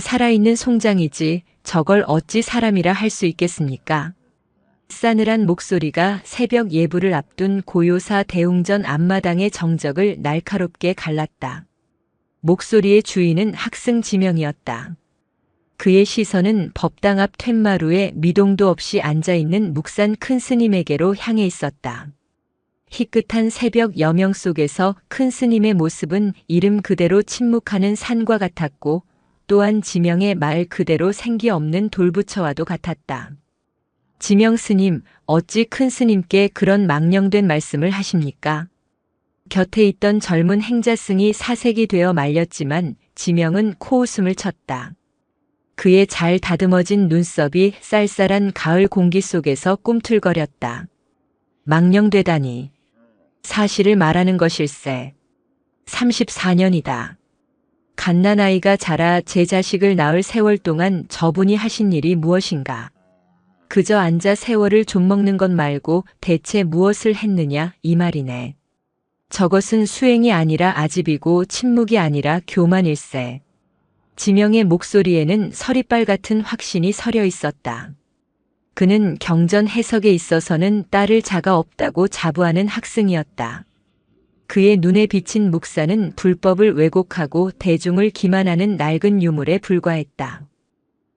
살아있는 송장이지 저걸 어찌 사람이라 할 수 있겠습니까? 싸늘한 목소리가 새벽 예불을 앞둔 고요사 대웅전 앞마당의 정적을 날카롭게 갈랐다. 목소리의 주인은 학승 지명이었다. 그의 시선은 법당 앞 툇마루에 미동도 없이 앉아있는 묵산 큰 스님에게로 향해 있었다. 희끗한 새벽 여명 속에서 큰 스님의 모습은 이름 그대로 침묵하는 산과 같았고 또한 지명의 말 그대로 생기 없는 돌부처와도 같았다. 지명 스님, 어찌 큰 스님께 그런 망령된 말씀을 하십니까? 곁에 있던 젊은 행자승이 사색이 되어 말렸지만 지명은 코웃음을 쳤다. 그의 잘 다듬어진 눈썹이 쌀쌀한 가을 공기 속에서 꿈틀거렸다. 망령되다니. 사실을 말하는 것일세. 34년이다. 갓난아이가 자라 제 자식을 낳을 세월 동안 저분이 하신 일이 무엇인가? 그저 앉아 세월을 좀먹는 것 말고 대체 무엇을 했느냐 이 말이네. 저것은 수행이 아니라 아집이고 침묵이 아니라 교만일세. 지명의 목소리에는 서리빨 같은 확신이 서려 있었다. 그는 경전 해석에 있어서는 따를 자가 없다고 자부하는 학승이었다. 그의 눈에 비친 묵사는 불법을 왜곡하고 대중을 기만하는 낡은 유물에 불과했다.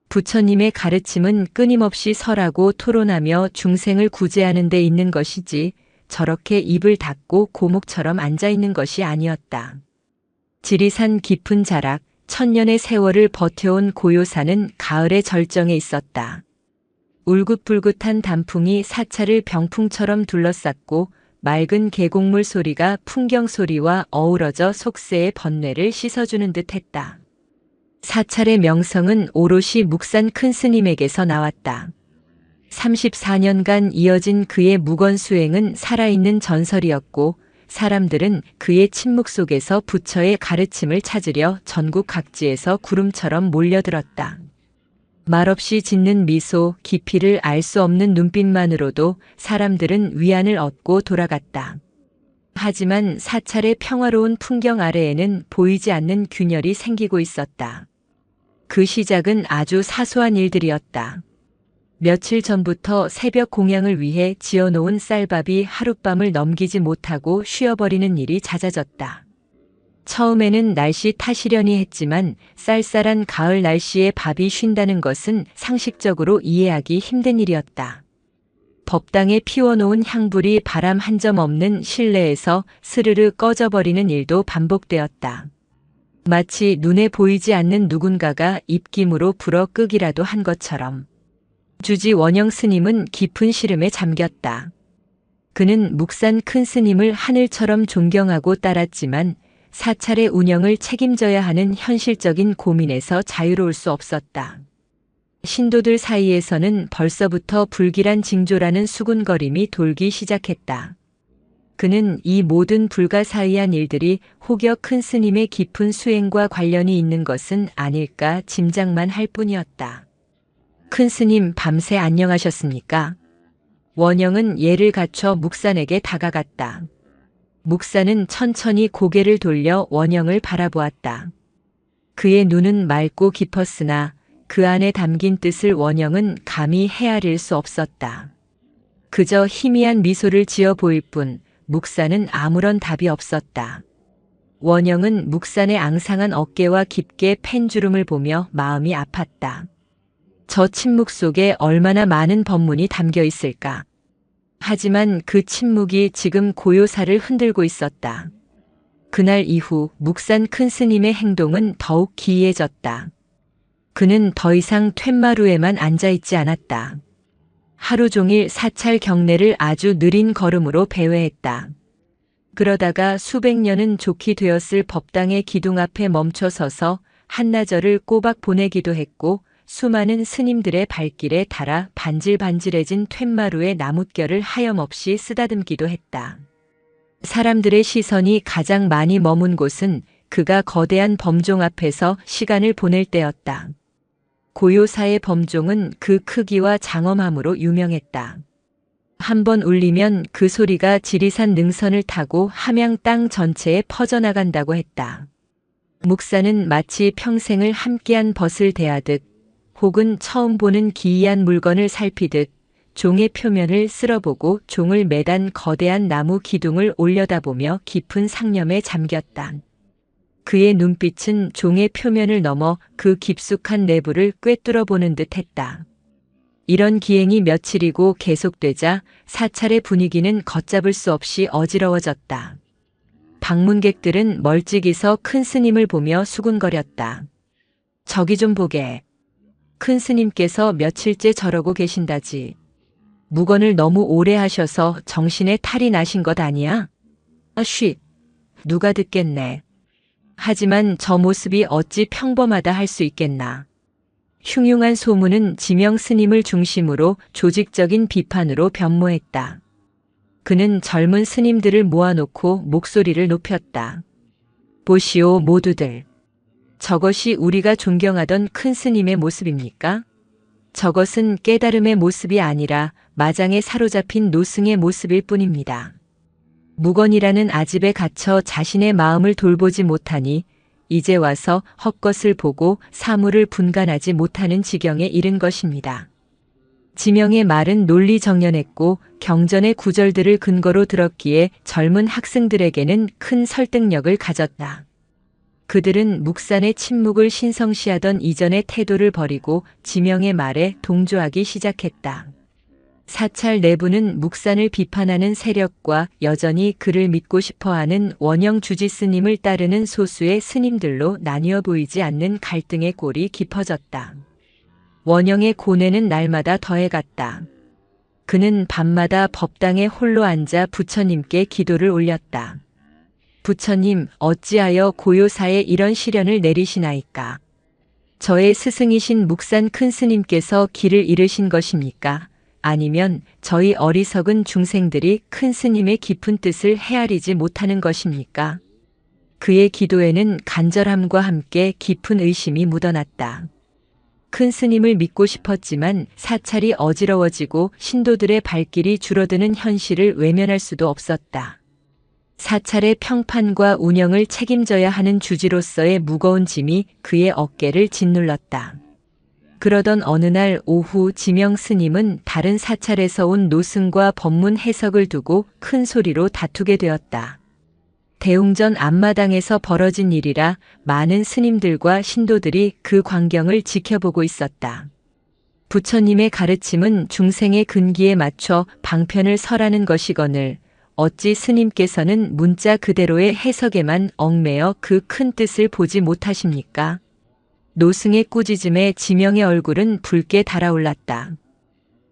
부처님의 가르침은 끊임없이 설하고 토론하며 중생을 구제하는 데 있는 것이지 저렇게 입을 닫고 고목처럼 앉아있는 것이 아니었다. 지리산 깊은 자락, 천년의 세월을 버텨온 고요사는 가을의 절정에 있었다. 울긋불긋한 단풍이 사찰을 병풍처럼 둘러쌌고 맑은 계곡물 소리가 풍경 소리와 어우러져 속세의 번뇌를 씻어주는 듯 했다. 사찰의 명성은 오롯이 묵산 큰 스님에게서 나왔다. 34년간 이어진 그의 무건 수행은 살아있는 전설이었고 사람들은 그의 침묵 속에서 부처의 가르침을 찾으려 전국 각지에서 구름처럼 몰려들었다. 말없이 짓는 미소, 깊이를 알 수 없는 눈빛만으로도 사람들은 위안을 얻고 돌아갔다. 하지만 사찰의 평화로운 풍경 아래에는 보이지 않는 균열이 생기고 있었다. 그 시작은 아주 사소한 일들이었다. 며칠 전부터 새벽 공양을 위해 지어놓은 쌀밥이 하룻밤을 넘기지 못하고 쉬어버리는 일이 잦아졌다. 처음에는 날씨 탓이려니 했지만 쌀쌀한 가을 날씨에 밥이 쉰다는 것은 상식적으로 이해하기 힘든 일이었다. 법당에 피워놓은 향불이 바람 한 점 없는 실내에서 스르르 꺼져버리는 일도 반복되었다. 마치 눈에 보이지 않는 누군가가 입김으로 불어 끄기라도 한 것처럼. 주지 원영 스님은 깊은 시름에 잠겼다. 그는 묵산 큰 스님을 하늘처럼 존경하고 따랐지만 사찰의 운영을 책임져야 하는 현실적인 고민에서 자유로울 수 없었다. 신도들 사이에서는 벌써부터 불길한 징조라는 수군거림이 돌기 시작했다. 그는 이 모든 불가사의한 일들이 혹여 큰 스님의 깊은 수행과 관련이 있는 것은 아닐까 짐작만 할 뿐이었다. 큰 스님 밤새 안녕하셨습니까? 원영은 예를 갖춰 묵산에게 다가갔다. 묵산은 천천히 고개를 돌려 원영을 바라보았다. 그의 눈은 맑고 깊었으나 그 안에 담긴 뜻을 원영은 감히 헤아릴 수 없었다. 그저 희미한 미소를 지어 보일 뿐 묵산은 아무런 답이 없었다. 원영은 묵산의 앙상한 어깨와 깊게 팬 주름을 보며 마음이 아팠다. 저 침묵 속에 얼마나 많은 법문이 담겨 있을까. 하지만 그 침묵이 지금 고요사를 흔들고 있었다. 그날 이후 묵산 큰 스님의 행동은 더욱 기이해졌다. 그는 더 이상 툇마루에만 앉아있지 않았다. 하루 종일 사찰 경내를 아주 느린 걸음으로 배회했다. 그러다가 수백 년은 좋게 되었을 법당의 기둥 앞에 멈춰 서서 한나절을 꼬박 보내기도 했고 수많은 스님들의 발길에 닳아 반질반질해진 툇마루의 나뭇결을 하염없이 쓰다듬기도 했다. 사람들의 시선이 가장 많이 머문 곳은 그가 거대한 범종 앞에서 시간을 보낼 때였다. 고요사의 범종은 그 크기와 장엄함으로 유명했다. 한 번 울리면 그 소리가 지리산 능선을 타고 함양 땅 전체에 퍼져나간다고 했다. 묵사는 마치 평생을 함께한 벗을 대하듯 혹은 처음 보는 기이한 물건을 살피듯 종의 표면을 쓸어보고 종을 매단 거대한 나무 기둥을 올려다보며 깊은 상념에 잠겼다. 그의 눈빛은 종의 표면을 넘어 그 깊숙한 내부를 꿰뚫어 보는 듯 했다. 이런 기행이 며칠이고 계속되자 사찰의 분위기는 걷잡을 수 없이 어지러워졌다. 방문객들은 멀찍이 서 큰 스님을 보며 수군거렸다. 저기 좀 보게. 큰 스님께서 며칠째 저러고 계신다지. 묵언을 너무 오래 하셔서 정신에 탈이 나신 것 아니야? 쉿. 누가 듣겠네. 하지만 저 모습이 어찌 평범하다 할 수 있겠나. 흉흉한 소문은 지명 스님을 중심으로 조직적인 비판으로 변모했다. 그는 젊은 스님들을 모아놓고 목소리를 높였다. 보시오 모두들. 저것이 우리가 존경하던 큰 스님의 모습입니까? 저것은 깨달음의 모습이 아니라 마장에 사로잡힌 노승의 모습일 뿐입니다. 묵언이라는 아집에 갇혀 자신의 마음을 돌보지 못하니 이제 와서 헛것을 보고 사물을 분간하지 못하는 지경에 이른 것입니다. 지명의 말은 논리정연했고 경전의 구절들을 근거로 들었기에 젊은 학생들에게는 큰 설득력을 가졌다. 그들은 묵산의 침묵을 신성시하던 이전의 태도를 버리고 지명의 말에 동조하기 시작했다. 사찰 내부는 묵산을 비판하는 세력과 여전히 그를 믿고 싶어하는 원영 주지 스님을 따르는 소수의 스님들로 나뉘어 보이지 않는 갈등의 골이 깊어졌다. 원영의 고뇌는 날마다 더해갔다. 그는 밤마다 법당에 홀로 앉아 부처님께 기도를 올렸다. 부처님, 어찌하여 고요사에 이런 시련을 내리시나이까? 저의 스승이신 묵산 큰 스님께서 길을 잃으신 것입니까? 아니면 저희 어리석은 중생들이 큰 스님의 깊은 뜻을 헤아리지 못하는 것입니까? 그의 기도에는 간절함과 함께 깊은 의심이 묻어났다. 큰 스님을 믿고 싶었지만 사찰이 어지러워지고 신도들의 발길이 줄어드는 현실을 외면할 수도 없었다. 사찰의 평판과 운영을 책임져야 하는 주지로서의 무거운 짐이 그의 어깨를 짓눌렀다. 그러던 어느 날 오후 지명 스님은 다른 사찰에서 온 노승과 법문 해석을 두고 큰 소리로 다투게 되었다. 대웅전 앞마당에서 벌어진 일이라 많은 스님들과 신도들이 그 광경을 지켜보고 있었다. 부처님의 가르침은 중생의 근기에 맞춰 방편을 설하는 것이거늘 어찌 스님께서는 문자 그대로의 해석에만 얽매여 그 큰 뜻을 보지 못하십니까? 노승의 꾸짖음에 지명의 얼굴은 붉게 달아올랐다.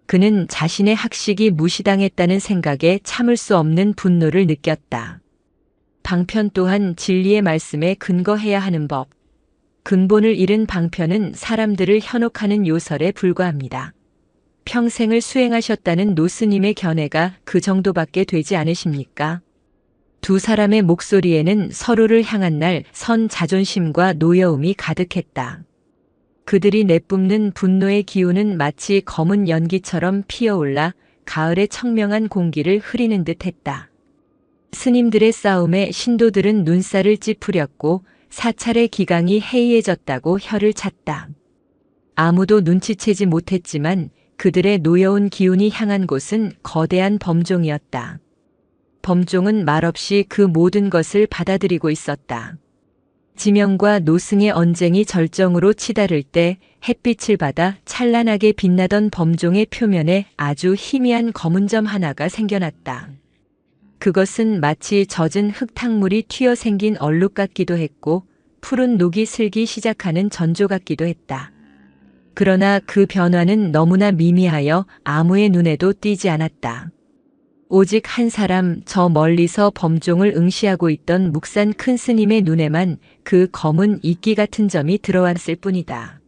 그는 자신의 학식이 무시당했다는 생각에 참을 수 없는 분노를 느꼈다. 방편 또한 진리의 말씀에 근거해야 하는 법. 근본을 잃은 방편은 사람들을 현혹하는 요설에 불과합니다. 평생을 수행하셨다는 노스님의 견해가 그 정도밖에 되지 않으십니까? 두 사람의 목소리에는 서로를 향한 날 선 자존심과 노여움이 가득했다. 그들이 내뿜는 분노의 기운은 마치 검은 연기처럼 피어올라 가을의 청명한 공기를 흐리는 듯했다. 스님들의 싸움에 신도들은 눈살을 찌푸렸고 사찰의 기강이 해이해졌다고 혀를 찼다. 아무도 눈치채지 못했지만 그들의 노여운 기운이 향한 곳은 거대한 범종이었다. 범종은 말없이 그 모든 것을 받아들이고 있었다. 지명과 노승의 언쟁이 절정으로 치달을 때 햇빛을 받아 찬란하게 빛나던 범종의 표면에 아주 희미한 검은 점 하나가 생겨났다. 그것은 마치 젖은 흙탕물이 튀어 생긴 얼룩 같기도 했고 푸른 녹이 슬기 시작하는 전조 같기도 했다. 그러나 그 변화는 너무나 미미하여 아무의 눈에도 띄지 않았다. 오직 한 사람 저 멀리서 범종을 응시하고 있던 묵산 큰 스님의 눈에만 그 검은 이끼 같은 점이 들어왔을 뿐이다.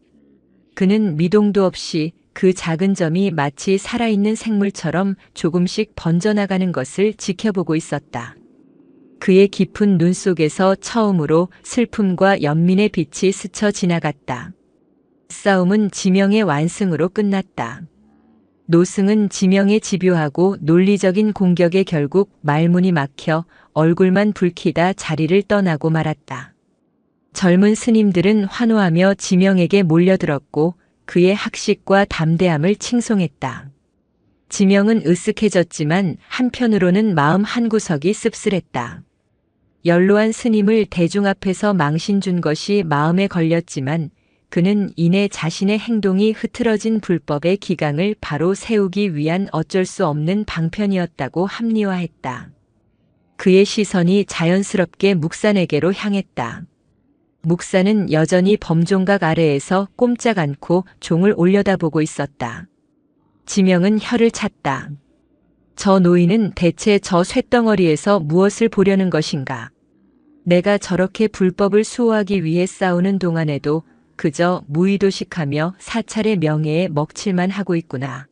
그는 미동도 없이 그 작은 점이 마치 살아있는 생물처럼 조금씩 번져나가는 것을 지켜보고 있었다. 그의 깊은 눈 속에서 처음으로 슬픔과 연민의 빛이 스쳐 지나갔다. 싸움은 지명의 완승으로 끝났다. 노승은 지명의 집요하고 논리적인 공격에 결국 말문이 막혀 얼굴만 붉히다 자리를 떠나고 말았다. 젊은 스님들은 환호하며 지명에게 몰려들었고 그의 학식과 담대함을 칭송했다. 지명은 으쓱해졌지만 한편으로는 마음 한구석이 씁쓸했다. 연로한 스님을 대중 앞에서 망신 준 것이 마음에 걸렸지만 그는 이내 자신의 행동이 흐트러진 불법의 기강을 바로 세우기 위한 어쩔 수 없는 방편이었다고 합리화했다. 그의 시선이 자연스럽게 묵산에게로 향했다. 묵산은 여전히 범종각 아래에서 꼼짝 않고 종을 올려다보고 있었다. 지명은 혀를 찼다. 저 노인은 대체 저 쇳덩어리에서 무엇을 보려는 것인가? 내가 저렇게 불법을 수호하기 위해 싸우는 동안에도 그저 무의도식하며 사찰의 명예에 먹칠만 하고 있구나.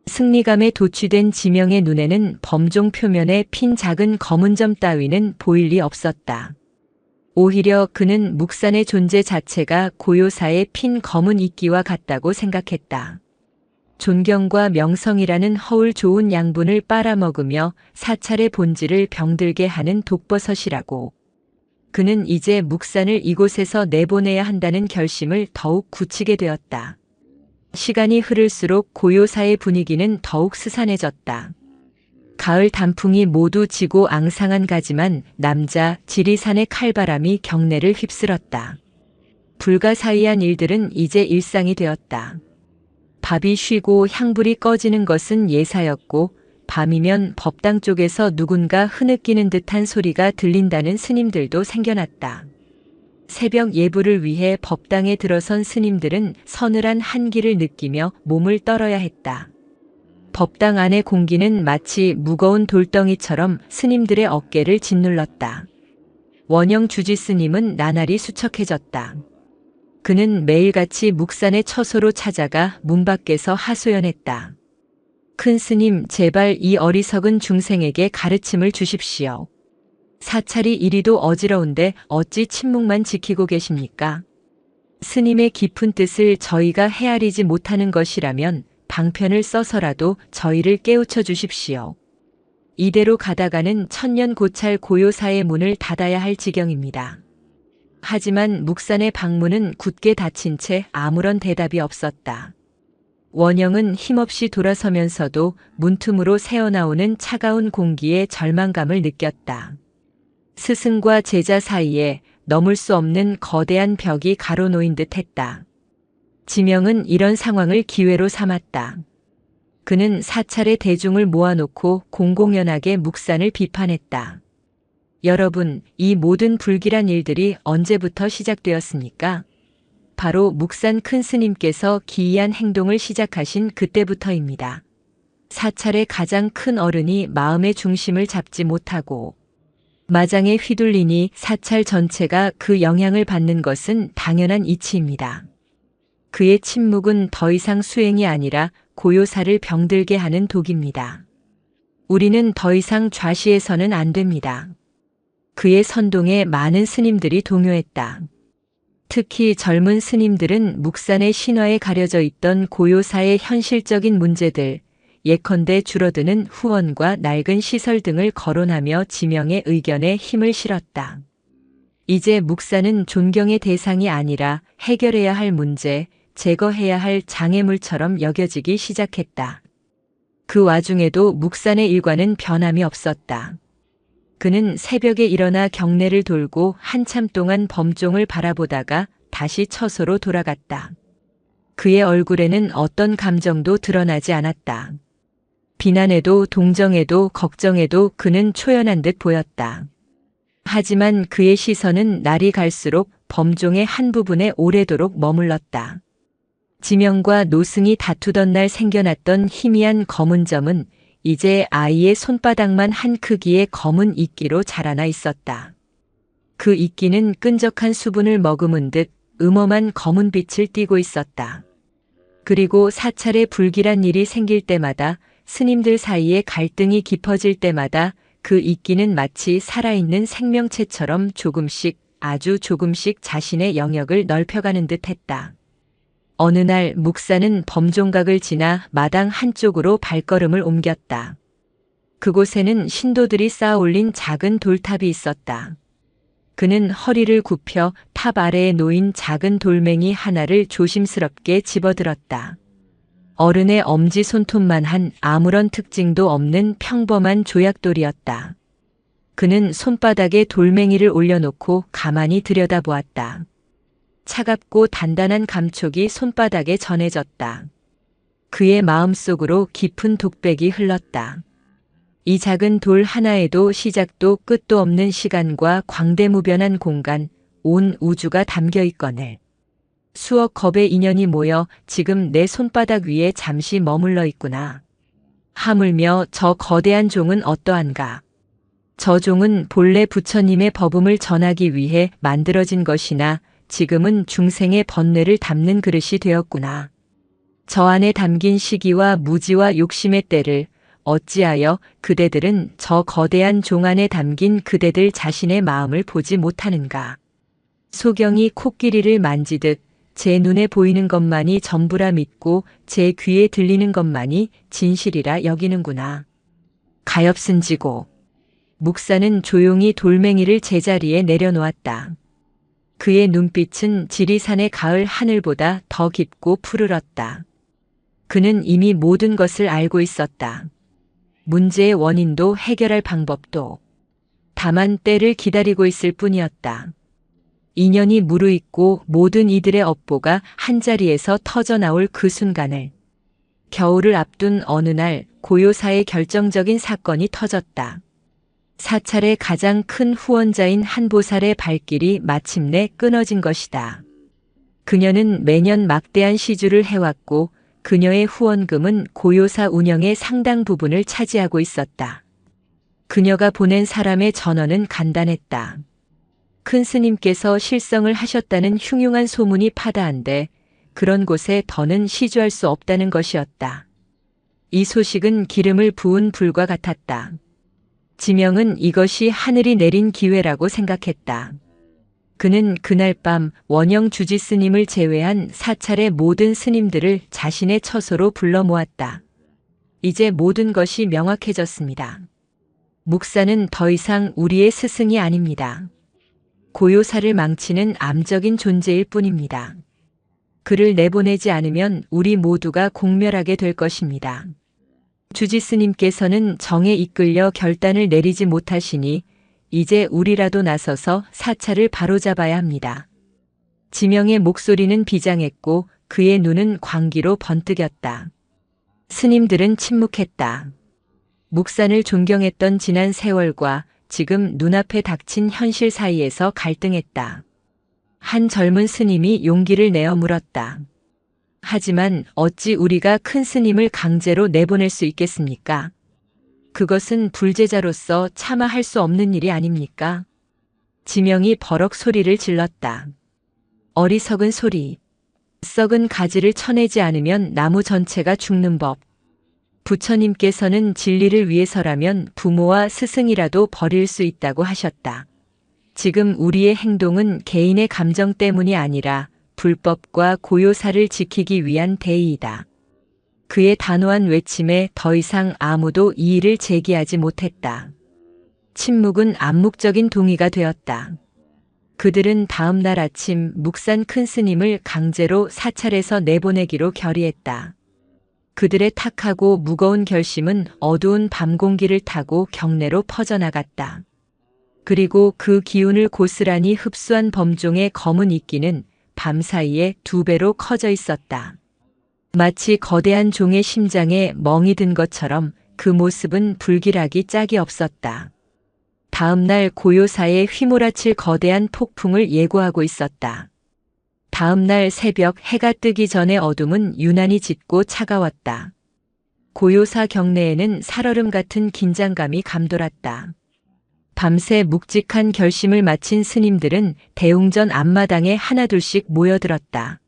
승리감에 도취된 지명의 눈에는 범종 표면에 핀 작은 검은 점 따위는 보일 리 없었다. 오히려 그는 묵산의 존재 자체가 고요사에 핀 검은 이끼와 같다고 생각했다. 존경과 명성이라는 허울 좋은 양분을 빨아먹으며 사찰의 본질을 병들게 하는 독버섯이라고. 그는 이제 묵산을 이곳에서 내보내야 한다는 결심을 더욱 굳히게 되었다. 시간이 흐를수록 고요사의 분위기는 더욱 스산해졌다. 가을 단풍이 모두 지고 앙상한 가지만 남자 지리산의 칼바람이 경내를 휩쓸었다. 불가사의한 일들은 이제 일상이 되었다. 밥이 쉬고 향불이 꺼지는 것은 예사였고 밤이면 법당 쪽에서 누군가 흐느끼는 듯한 소리가 들린다는 스님들도 생겨났다. 새벽 예불을 위해 법당에 들어선 스님들은 서늘한 한기를 느끼며 몸을 떨어야 했다. 법당 안의 공기는 마치 무거운 돌덩이처럼 스님들의 어깨를 짓눌렀다. 원영 주지 스님은 나날이 수척해졌다. 그는 매일같이 묵산의 처소로 찾아가 문 밖에서 하소연했다. 큰 스님, 제발 이 어리석은 중생에게 가르침을 주십시오. 사찰이 이리도 어지러운데 어찌 침묵만 지키고 계십니까? 스님의 깊은 뜻을 저희가 헤아리지 못하는 것이라면 방편을 써서라도 저희를 깨우쳐 주십시오. 이대로 가다가는 천년 고찰 고요사의 문을 닫아야 할 지경입니다. 하지만 묵산의 방문은 굳게 닫힌 채 아무런 대답이 없었다. 원영은 힘없이 돌아서면서도 문틈으로 새어나오는 차가운 공기에 절망감을 느꼈다. 스승과 제자 사이에 넘을 수 없는 거대한 벽이 가로놓인 듯 했다. 지명은 이런 상황을 기회로 삼았다. 그는 사찰의 대중을 모아놓고 공공연하게 묵산을 비판했다. 여러분, 이 모든 불길한 일들이 언제부터 시작되었습니까? 바로 묵산 큰 스님께서 기이한 행동을 시작하신 그때부터입니다. 사찰의 가장 큰 어른이 마음의 중심을 잡지 못하고 마장에 휘둘리니 사찰 전체가 그 영향을 받는 것은 당연한 이치입니다. 그의 침묵은 더 이상 수행이 아니라 고요사를 병들게 하는 독입니다. 우리는 더 이상 좌시해서는 안 됩니다. 그의 선동에 많은 스님들이 동요했다. 특히 젊은 스님들은 묵산의 신화에 가려져 있던 고요사의 현실적인 문제들, 예컨대 줄어드는 후원과 낡은 시설 등을 거론하며 지명의 의견에 힘을 실었다. 이제 묵산은 존경의 대상이 아니라 해결해야 할 문제, 제거해야 할 장애물처럼 여겨지기 시작했다. 그 와중에도 묵산의 일과는 변함이 없었다. 그는 새벽에 일어나 경내를 돌고 한참 동안 범종을 바라보다가 다시 처소로 돌아갔다. 그의 얼굴에는 어떤 감정도 드러나지 않았다. 비난에도 동정에도 걱정에도 그는 초연한 듯 보였다. 하지만 그의 시선은 날이 갈수록 범종의 한 부분에 오래도록 머물렀다. 지명과 노승이 다투던 날 생겨났던 희미한 검은 점은 이제 아이의 손바닥만 한 크기의 검은 이끼로 자라나 있었다. 그 이끼는 끈적한 수분을 머금은 듯 음험한 검은 빛을 띠고 있었다. 그리고 사찰에 불길한 일이 생길 때마다 스님들 사이에 갈등이 깊어질 때마다 그 이끼는 마치 살아있는 생명체처럼 조금씩 아주 조금씩 자신의 영역을 넓혀가는 듯 했다. 어느 날 묵산은 범종각을 지나 마당 한쪽으로 발걸음을 옮겼다. 그곳에는 신도들이 쌓아 올린 작은 돌탑이 있었다. 그는 허리를 굽혀 탑 아래에 놓인 작은 돌멩이 하나를 조심스럽게 집어들었다. 어른의 엄지손톱만 한 아무런 특징도 없는 평범한 조약돌이었다. 그는 손바닥에 돌멩이를 올려놓고 가만히 들여다보았다. 차갑고 단단한 감촉이 손바닥에 전해졌다. 그의 마음속으로 깊은 독백이 흘렀다. 이 작은 돌 하나에도 시작도 끝도 없는 시간과 광대무변한 공간, 온 우주가 담겨 있거늘. 수억 겁의 인연이 모여 지금 내 손바닥 위에 잠시 머물러 있구나. 하물며 저 거대한 종은 어떠한가? 저 종은 본래 부처님의 법음을 전하기 위해 만들어진 것이나 지금은 중생의 번뇌를 담는 그릇이 되었구나. 저 안에 담긴 시기와 무지와 욕심의 때를 어찌하여 그대들은 저 거대한 종 안에 담긴 그대들 자신의 마음을 보지 못하는가? 소경이 코끼리를 만지듯 제 눈에 보이는 것만이 전부라 믿고 제 귀에 들리는 것만이 진실이라 여기는구나. 가엾은지고. 묵사는 조용히 돌멩이를 제자리에 내려놓았다. 그의 눈빛은 지리산의 가을 하늘보다 더 깊고 푸르렀다. 그는 이미 모든 것을 알고 있었다. 문제의 원인도 해결할 방법도. 다만 때를 기다리고 있을 뿐이었다. 인연이 무르익고 모든 이들의 업보가 한자리에서 터져나올 그 순간을. 겨울을 앞둔 어느 날 고요사의 결정적인 사건이 터졌다. 사찰의 가장 큰 후원자인 한보살의 발길이 마침내 끊어진 것이다. 그녀는 매년 막대한 시주를 해왔고 그녀의 후원금은 고요사 운영의 상당 부분을 차지하고 있었다. 그녀가 보낸 사람의 전언은 간단했다. 큰 스님께서 실성을 하셨다는 흉흉한 소문이 파다한데 그런 곳에 더는 시주할 수 없다는 것이었다. 이 소식은 기름을 부은 불과 같았다. 지명은 이것이 하늘이 내린 기회라고 생각했다. 그는 그날 밤 원영 주지 스님을 제외한 사찰의 모든 스님들을 자신의 처소로 불러 모았다. 이제 모든 것이 명확해졌습니다. 묵사는 더 이상 우리의 스승이 아닙니다. 고요사를 망치는 암적인 존재일 뿐입니다. 그를 내보내지 않으면 우리 모두가 공멸하게 될 것입니다. 주지 스님께서는 정에 이끌려 결단을 내리지 못하시니 이제 우리라도 나서서 사찰을 바로잡아야 합니다. 지명의 목소리는 비장했고 그의 눈은 광기로 번뜩였다. 스님들은 침묵했다. 묵산을 존경했던 지난 세월과 지금 눈앞에 닥친 현실 사이에서 갈등했다. 한 젊은 스님이 용기를 내어 물었다. 하지만 어찌 우리가 큰 스님을 강제로 내보낼 수 있겠습니까? 그것은 불제자로서 차마 할 수 없는 일이 아닙니까? 지명이 버럭 소리를 질렀다. 어리석은 소리. 썩은 가지를 쳐내지 않으면 나무 전체가 죽는 법. 부처님께서는 진리를 위해서라면 부모와 스승이라도 버릴 수 있다고 하셨다. 지금 우리의 행동은 개인의 감정 때문이 아니라 불법과 고요사를 지키기 위한 대의이다. 그의 단호한 외침에 더 이상 아무도 이의를 제기하지 못했다. 침묵은 암묵적인 동의가 되었다. 그들은 다음 날 아침 묵산 큰 스님을 강제로 사찰에서 내보내기로 결의했다. 그들의 탁하고 무거운 결심은 어두운 밤 공기를 타고 경내로 퍼져나갔다. 그리고 그 기운을 고스란히 흡수한 범종의 검은 이끼는 밤사이에 2배로 커져 있었다. 마치 거대한 종의 심장에 멍이 든 것처럼 그 모습은 불길하기 짝이 없었다. 다음 날 고요사에 휘몰아칠 거대한 폭풍을 예고하고 있었다. 다음 날 새벽 해가 뜨기 전에 어둠은 유난히 짙고 차가웠다. 고요사 경내에는 살얼음 같은 긴장감이 감돌았다. 밤새 묵직한 결심을 마친 스님들은 대웅전 앞마당에 하나둘씩 모여들었다.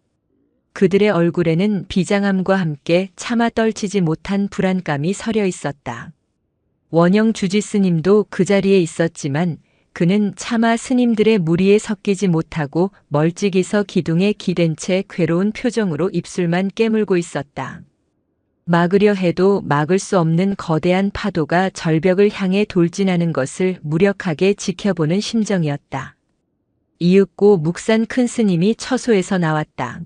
그들의 얼굴에는 비장함과 함께 차마 떨치지 못한 불안감이 서려 있었다. 원영 주지 스님도 그 자리에 있었지만 그는 차마 스님들의 무리에 섞이지 못하고 멀찍이 서 기둥에 기댄 채 괴로운 표정으로 입술만 깨물고 있었다. 막으려 해도 막을 수 없는 거대한 파도가 절벽을 향해 돌진하는 것을 무력하게 지켜보는 심정이었다. 이윽고 묵산 큰 스님이 처소에서 나왔다.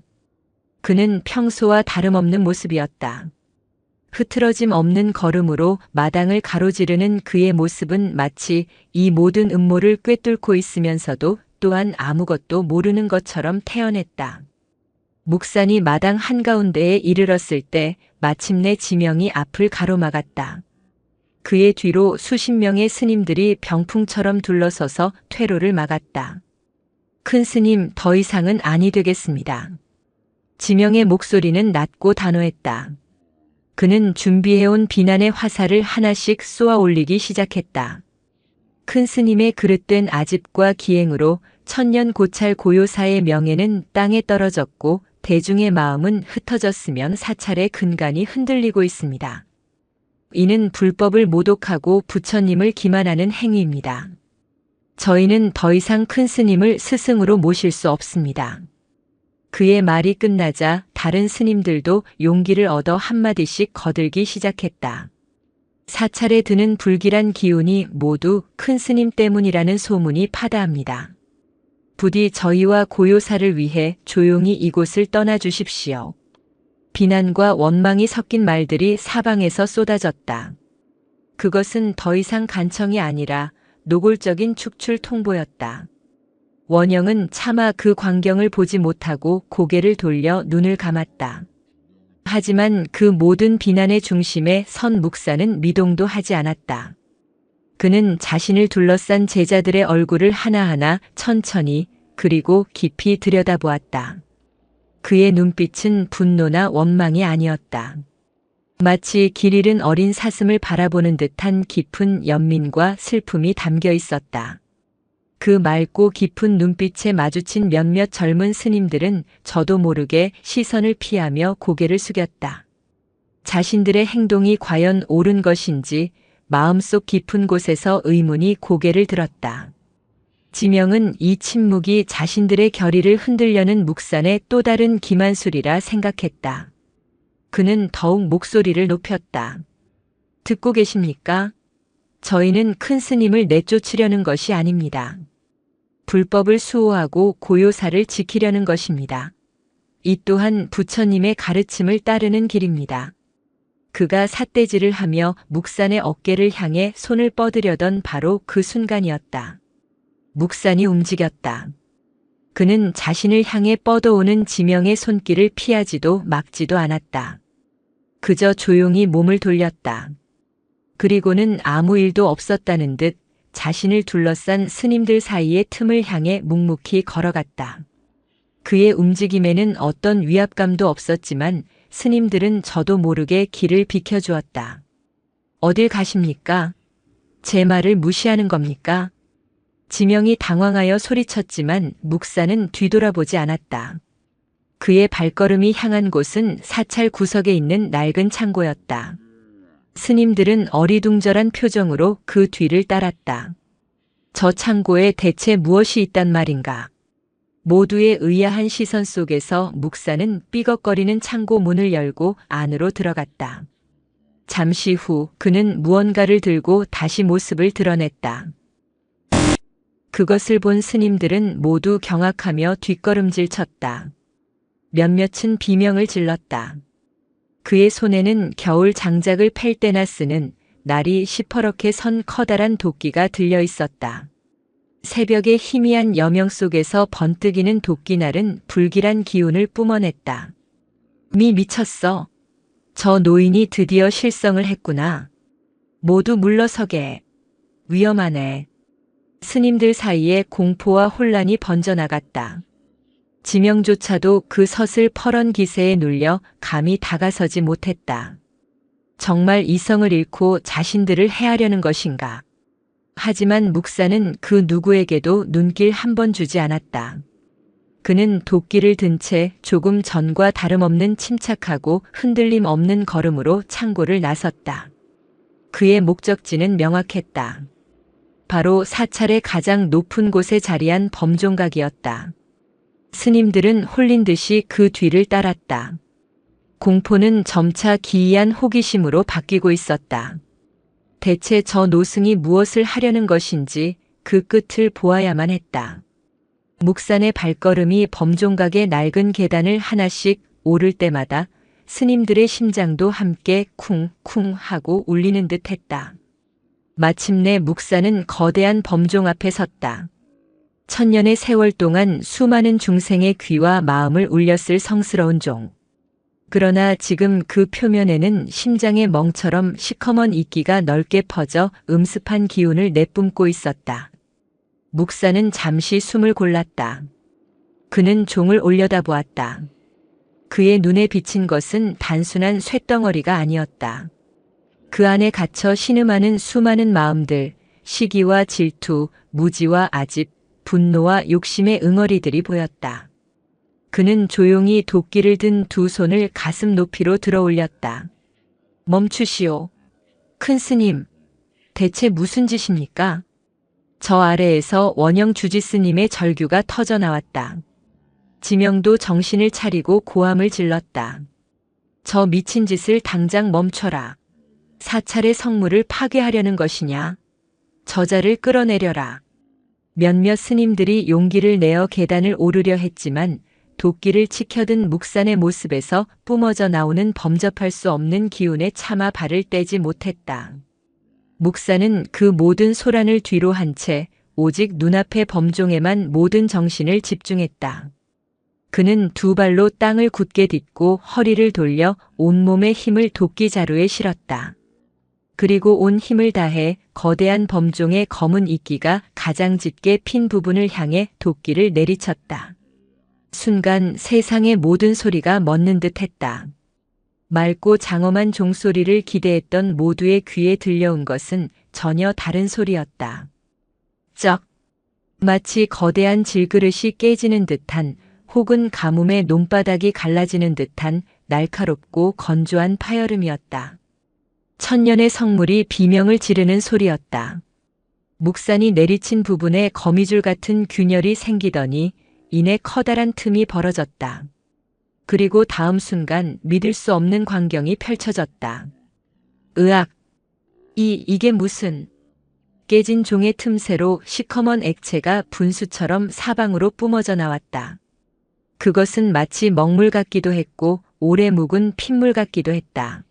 그는 평소와 다름없는 모습이었다. 흐트러짐 없는 걸음으로 마당을 가로지르는 그의 모습은 마치 이 모든 음모를 꿰뚫고 있으면서도 또한 아무것도 모르는 것처럼 태연했다. 묵산이 마당 한가운데에 이르렀을 때 마침내 지명이 앞을 가로막았다. 그의 뒤로 수십 명의 스님들이 병풍처럼 둘러서서 퇴로를 막았다. 큰 스님, 더 이상은 아니 되겠습니다. 지명의 목소리는 낮고 단호했다. 그는 준비해온 비난의 화살을 하나씩 쏘아 올리기 시작했다. 큰 스님의 그릇된 아집과 기행으로 천년 고찰 고요사의 명예는 땅에 떨어졌고 대중의 마음은 흩어졌으면 사찰의 근간이 흔들리고 있습니다. 이는 불법을 모독하고 부처님을 기만하는 행위입니다. 저희는 더 이상 큰 스님을 스승으로 모실 수 없습니다. 그의 말이 끝나자 다른 스님들도 용기를 얻어 한마디씩 거들기 시작했다. 사찰에 드는 불길한 기운이 모두 큰 스님 때문이라는 소문이 파다합니다. 부디 저희와 고요사를 위해 조용히 이곳을 떠나주십시오. 비난과 원망이 섞인 말들이 사방에서 쏟아졌다. 그것은 더 이상 간청이 아니라 노골적인 축출 통보였다. 원영은 차마 그 광경을 보지 못하고 고개를 돌려 눈을 감았다. 하지만 그 모든 비난의 중심에 선 묵산은 미동도 하지 않았다. 그는 자신을 둘러싼 제자들의 얼굴을 하나하나 천천히 그리고 깊이 들여다보았다. 그의 눈빛은 분노나 원망이 아니었다. 마치 길 잃은 어린 사슴을 바라보는 듯한 깊은 연민과 슬픔이 담겨 있었다. 그 맑고 깊은 눈빛에 마주친 몇몇 젊은 스님들은 저도 모르게 시선을 피하며 고개를 숙였다. 자신들의 행동이 과연 옳은 것인지 마음속 깊은 곳에서 의문이 고개를 들었다. 지명은 이 침묵이 자신들의 결의를 흔들려는 묵산의 또 다른 기만술이라 생각했다. 그는 더욱 목소리를 높였다. 듣고 계십니까? 저희는 큰 스님을 내쫓으려는 것이 아닙니다. 불법을 수호하고 고요사를 지키려는 것입니다. 이 또한 부처님의 가르침을 따르는 길입니다. 그가 삿대질을 하며 묵산의 어깨를 향해 손을 뻗으려던 바로 그 순간이었다. 묵산이 움직였다. 그는 자신을 향해 뻗어오는 지명의 손길을 피하지도 막지도 않았다. 그저 조용히 몸을 돌렸다. 그리고는 아무 일도 없었다는 듯 자신을 둘러싼 스님들 사이의 틈을 향해 묵묵히 걸어갔다. 그의 움직임에는 어떤 위압감도 없었지만 스님들은 저도 모르게 길을 비켜주었다. 어딜 가십니까? 제 말을 무시하는 겁니까? 지명이 당황하여 소리쳤지만 묵산은 뒤돌아보지 않았다. 그의 발걸음이 향한 곳은 사찰 구석에 있는 낡은 창고였다. 스님들은 어리둥절한 표정으로 그 뒤를 따랐다. 저 창고에 대체 무엇이 있단 말인가? 모두의 의아한 시선 속에서 묵산은 삐걱거리는 창고 문을 열고 안으로 들어갔다. 잠시 후 그는 무언가를 들고 다시 모습을 드러냈다. 그것을 본 스님들은 모두 경악하며 뒷걸음질 쳤다. 몇몇은 비명을 질렀다. 그의 손에는 겨울 장작을 팰 때나 쓰는 날이 시퍼렇게 선 커다란 도끼가 들려 있었다. 새벽의 희미한 여명 속에서 번뜩이는 도끼날은 불길한 기운을 뿜어냈다. 미쳤어. 저 노인이 드디어 실성을 했구나. 모두 물러서게. 위험하네. 스님들 사이에 공포와 혼란이 번져나갔다. 지명조차도 그 서슬퍼런 기세에 눌려 감히 다가서지 못했다. 정말 이성을 잃고 자신들을 해하려는 것인가? 하지만 묵산은 그 누구에게도 눈길 한 번 주지 않았다. 그는 도끼를 든 채 조금 전과 다름없는 침착하고 흔들림 없는 걸음으로 창고를 나섰다. 그의 목적지는 명확했다. 바로 사찰의 가장 높은 곳에 자리한 범종각이었다. 스님들은 홀린 듯이 그 뒤를 따랐다. 공포는 점차 기이한 호기심으로 바뀌고 있었다. 대체 저 노승이 무엇을 하려는 것인지 그 끝을 보아야만 했다. 묵산의 발걸음이 범종각의 낡은 계단을 하나씩 오를 때마다 스님들의 심장도 함께 쿵쿵 하고 울리는 듯 했다. 마침내 묵산은 거대한 범종 앞에 섰다. 천년의 세월 동안 수많은 중생의 귀와 마음을 울렸을 성스러운 종. 그러나 지금 그 표면에는 심장의 멍처럼 시커먼 이끼가 넓게 퍼져 음습한 기운을 내뿜고 있었다. 묵산은 잠시 숨을 골랐다. 그는 종을 올려다보았다. 그의 눈에 비친 것은 단순한 쇳덩어리가 아니었다. 그 안에 갇혀 신음하는 수많은 마음들, 시기와 질투, 무지와 아집, 분노와 욕심의 응어리들이 보였다. 그는 조용히 도끼를 든 두 손을 가슴 높이로 들어 올렸다. 멈추시오. 큰 스님, 대체 무슨 짓입니까? 저 아래에서 원영 주지스님의 절규가 터져 나왔다. 지명도 정신을 차리고 고함을 질렀다. 저 미친 짓을 당장 멈춰라. 사찰의 성물을 파괴하려는 것이냐? 저자를 끌어내려라. 몇몇 스님들이 용기를 내어 계단을 오르려 했지만 도끼를 치켜든 묵산의 모습에서 뿜어져 나오는 범접할 수 없는 기운에 차마 발을 떼지 못했다. 묵산은 그 모든 소란을 뒤로 한 채 오직 눈앞의 범종에만 모든 정신을 집중했다. 그는 두 발로 땅을 굳게 딛고 허리를 돌려 온몸의 힘을 도끼 자루에 실었다. 그리고 온 힘을 다해 거대한 범종의 검은 이끼가 가장 짙게 핀 부분을 향해 도끼를 내리쳤다. 순간 세상의 모든 소리가 멎는 듯 했다. 맑고 장엄한 종소리를 기대했던 모두의 귀에 들려온 것은 전혀 다른 소리였다. 쩍! 마치 거대한 질그릇이 깨지는 듯한 혹은 가뭄에 논바닥이 갈라지는 듯한 날카롭고 건조한 파열음이었다. 천년의 성물이 비명을 지르는 소리였다. 묵산이 내리친 부분에 거미줄 같은 균열이 생기더니 이내 커다란 틈이 벌어졌다. 그리고 다음 순간 믿을 수 없는 광경이 펼쳐졌다. 으악! 이게 무슨... 깨진 종의 틈새로 시커먼 액체가 분수처럼 사방으로 뿜어져 나왔다. 그것은 마치 먹물 같기도 했고 오래 묵은 핏물 같기도 했다.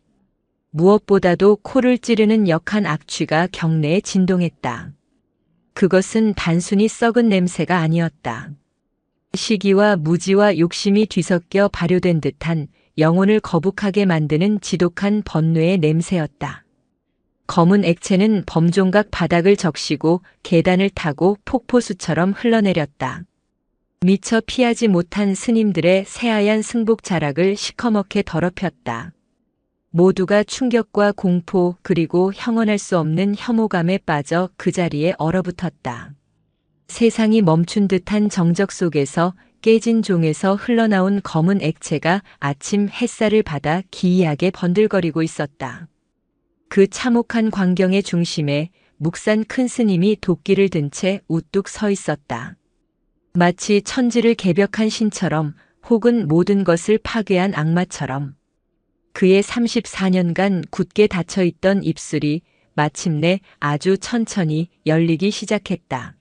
무엇보다도 코를 찌르는 역한 악취가 경내에 진동했다. 그것은 단순히 썩은 냄새가 아니었다. 시기와 무지와 욕심이 뒤섞여 발효된 듯한 영혼을 거북하게 만드는 지독한 번뇌의 냄새였다. 검은 액체는 범종각 바닥을 적시고 계단을 타고 폭포수처럼 흘러내렸다. 미처 피하지 못한 스님들의 새하얀 승복 자락을 시커멓게 더럽혔다. 모두가 충격과 공포 그리고 형언할 수 없는 혐오감에 빠져 그 자리에 얼어붙었다. 세상이 멈춘 듯한 정적 속에서 깨진 종에서 흘러나온 검은 액체가 아침 햇살을 받아 기이하게 번들거리고 있었다. 그 참혹한 광경의 중심에 묵산 큰 스님이 도끼를 든 채 우뚝 서 있었다. 마치 천지를 개벽한 신처럼 혹은 모든 것을 파괴한 악마처럼 그의 34년간 굳게 닫혀있던 입술이 마침내 아주 천천히 열리기 시작했다.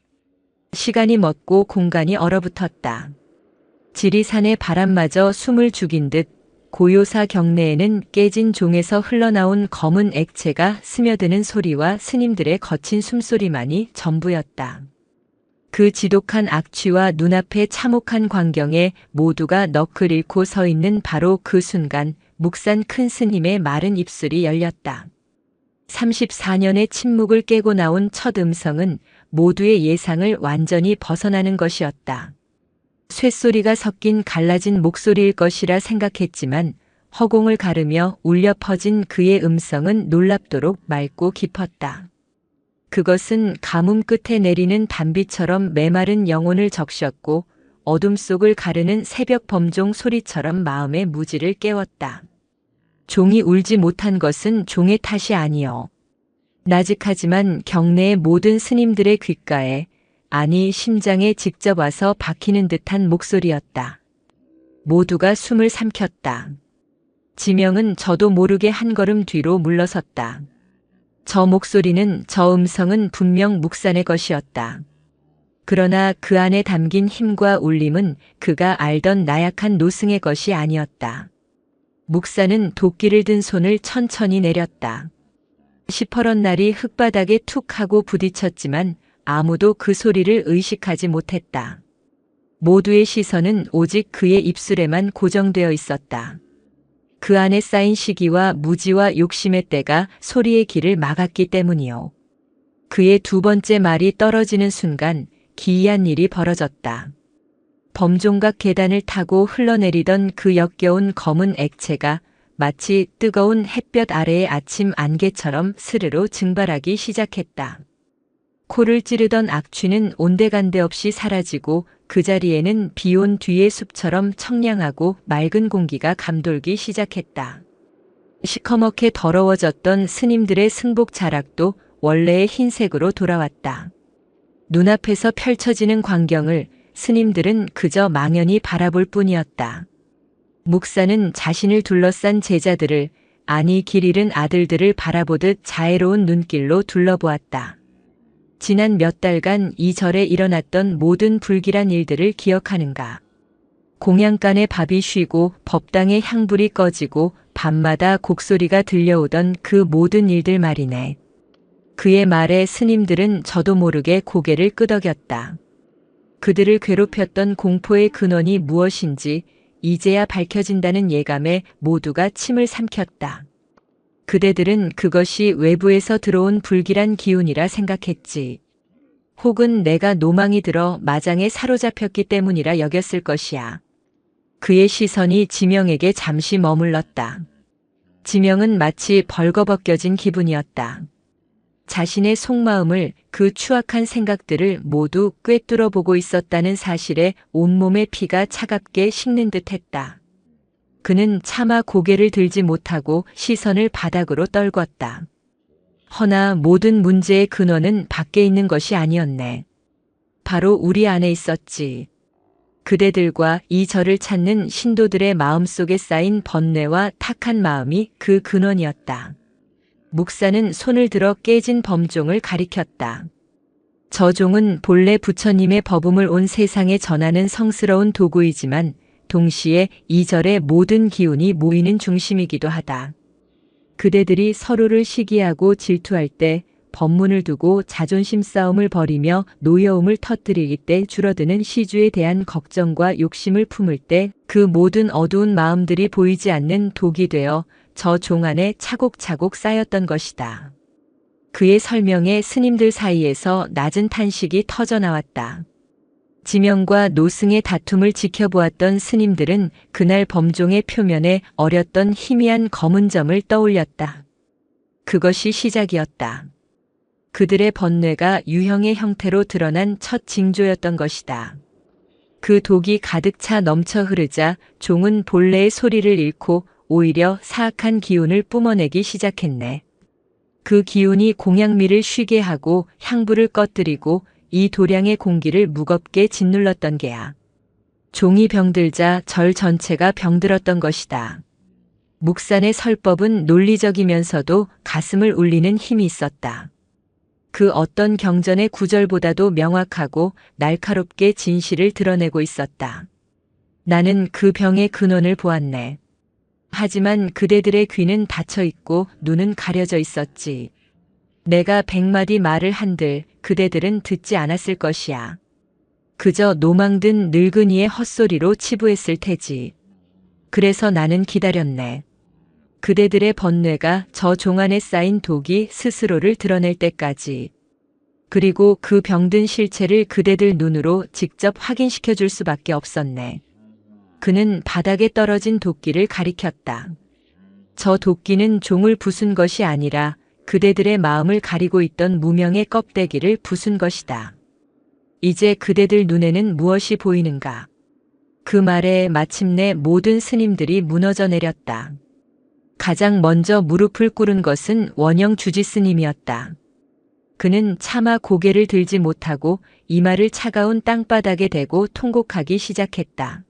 시간이 멎고 공간이 얼어붙었다. 지리산의 바람마저 숨을 죽인 듯 고요사 경내에는 깨진 종에서 흘러나온 검은 액체가 스며드는 소리와 스님들의 거친 숨소리만이 전부였다. 그 지독한 악취와 눈앞의 참혹한 광경에 모두가 넋을 잃고 서 있는 바로 그 순간 묵산 큰 스님의 마른 입술이 열렸다. 34년의 침묵을 깨고 나온 첫 음성은 모두의 예상을 완전히 벗어나는 것이었다. 쇳소리가 섞인 갈라진 목소리일 것이라 생각했지만 허공을 가르며 울려 퍼진 그의 음성은 놀랍도록 맑고 깊었다. 그것은 가뭄 끝에 내리는 단비처럼 메마른 영혼을 적셨고 어둠 속을 가르는 새벽 범종 소리처럼 마음의 무지를 깨웠다. 종이 울지 못한 것은 종의 탓이 아니요. 나직하지만 경내의 모든 스님들의 귓가에 아니 심장에 직접 와서 박히는 듯한 목소리였다. 모두가 숨을 삼켰다. 지명은 저도 모르게 한 걸음 뒤로 물러섰다. 저 목소리는 저 음성은 분명 묵산의 것이었다. 그러나 그 안에 담긴 힘과 울림은 그가 알던 나약한 노승의 것이 아니었다. 목사는 도끼를 든 손을 천천히 내렸다. 시퍼런 날이 흙바닥에 툭 하고 부딪혔지만 아무도 그 소리를 의식하지 못했다. 모두의 시선은 오직 그의 입술에만 고정되어 있었다. 그 안에 쌓인 시기와 무지와 욕심의 때가 소리의 길을 막았기 때문이요. 그의 두 번째 말이 떨어지는 순간 기이한 일이 벌어졌다. 범종각 계단을 타고 흘러내리던 그 역겨운 검은 액체가 마치 뜨거운 햇볕 아래의 아침 안개처럼 스르르 증발하기 시작했다. 코를 찌르던 악취는 온데간데 없이 사라지고 그 자리에는 비온 뒤의 숲처럼 청량하고 맑은 공기가 감돌기 시작했다. 시커멓게 더러워졌던 스님들의 승복 자락도 원래의 흰색으로 돌아왔다. 눈앞에서 펼쳐지는 광경을 스님들은 그저 망연히 바라볼 뿐이었다. 목사는 자신을 둘러싼 제자들을, 아니 길 잃은 아들들을 바라보듯 자애로운 눈길로 둘러보았다. 지난 몇 달간 이 절에 일어났던 모든 불길한 일들을 기억하는가? 공양간에 밥이 쉬고 법당의 향불이 꺼지고 밤마다 곡소리가 들려오던 그 모든 일들 말이네. 그의 말에 스님들은 저도 모르게 고개를 끄덕였다. 그들을 괴롭혔던 공포의 근원이 무엇인지 이제야 밝혀진다는 예감에 모두가 침을 삼켰다. 그대들은 그것이 외부에서 들어온 불길한 기운이라 생각했지. 혹은 내가 노망이 들어 마장에 사로잡혔기 때문이라 여겼을 것이야. 그의 시선이 지명에게 잠시 머물렀다. 지명은 마치 벌거벗겨진 기분이었다. 자신의 속마음을, 그 추악한 생각들을 모두 꿰뚫어 보고 있었다는 사실에 온몸의 피가 차갑게 식는 듯 했다. 그는 차마 고개를 들지 못하고 시선을 바닥으로 떨궜다. 허나 모든 문제의 근원은 밖에 있는 것이 아니었네. 바로 우리 안에 있었지. 그대들과 이 절을 찾는 신도들의 마음속에 쌓인 번뇌와 탁한 마음이 그 근원이었다. 목사는 손을 들어 깨진 범종을 가리켰다. 저 종은 본래 부처님의 법음을 온 세상에 전하는 성스러운 도구이지만 동시에 이 절의 모든 기운이 모이는 중심이기도 하다. 그대들이 서로를 시기하고 질투할 때, 법문을 두고 자존심 싸움을 벌이며 노여움을 터뜨릴 때 줄어드는 시주에 대한 걱정과 욕심을 품을 때 그 모든 어두운 마음들이 보이지 않는 독이 되어 저 종 안에 차곡차곡 쌓였던 것이다. 그의 설명에 스님들 사이에서 낮은 탄식이 터져나왔다. 지명과 노승의 다툼을 지켜보았던 스님들은 그날 범종의 표면에 어렸던 희미한 검은 점을 떠올렸다. 그것이 시작이었다. 그들의 번뇌가 유형의 형태로 드러난 첫 징조였던 것이다. 그 독이 가득 차 넘쳐 흐르자 종은 본래의 소리를 잃고 오히려 사악한 기운을 뿜어내기 시작했네. 그 기운이 공양미를 쉬게 하고 향불을 꺼뜨리고 이 도량의 공기를 무겁게 짓눌렀던 게야. 종이 병들자 절 전체가 병들었던 것이다. 묵산의 설법은 논리적이면서도 가슴을 울리는 힘이 있었다. 그 어떤 경전의 구절보다도 명확하고 날카롭게 진실을 드러내고 있었다. 나는 그 병의 근원을 보았네. 하지만 그대들의 귀는 닫혀 있고 눈은 가려져 있었지. 내가 100마디 말을 한들 그대들은 듣지 않았을 것이야. 그저 노망든 늙은이의 헛소리로 치부했을 테지. 그래서 나는 기다렸네. 그대들의 번뇌가 저 종 안에 쌓인 독이 스스로를 드러낼 때까지. 그리고 그 병든 실체를 그대들 눈으로 직접 확인시켜 줄 수밖에 없었네. 그는 바닥에 떨어진 도끼를 가리켰다. 저 도끼는 종을 부순 것이 아니라 그대들의 마음을 가리고 있던 무명의 껍데기를 부순 것이다. 이제 그대들 눈에는 무엇이 보이는가? 그 말에 마침내 모든 스님들이 무너져 내렸다. 가장 먼저 무릎을 꿇은 것은 원영 주지 스님이었다. 그는 차마 고개를 들지 못하고 이마를 차가운 땅바닥에 대고 통곡하기 시작했다.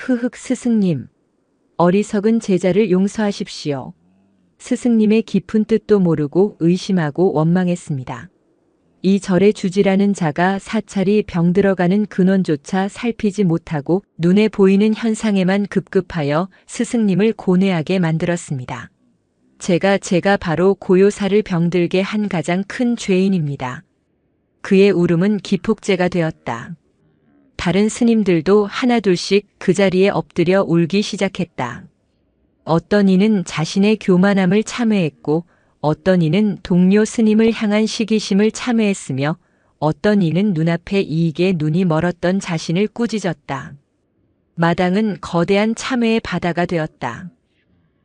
흐흑 스승님, 어리석은 제자를 용서하십시오. 스승님의 깊은 뜻도 모르고 의심하고 원망했습니다. 이 절에 주지라는 자가 사찰이 병들어가는 근원조차 살피지 못하고 눈에 보이는 현상에만 급급하여 스승님을 고뇌하게 만들었습니다. 제가 바로 고요사를 병들게 한 가장 큰 죄인입니다. 그의 울음은 기폭제가 되었다. 다른 스님들도 하나둘씩 그 자리에 엎드려 울기 시작했다. 어떤 이는 자신의 교만함을 참회했고 어떤 이는 동료 스님을 향한 시기심을 참회했으며 어떤 이는 눈앞의 이익에 눈이 멀었던 자신을 꾸짖었다. 마당은 거대한 참회의 바다가 되었다.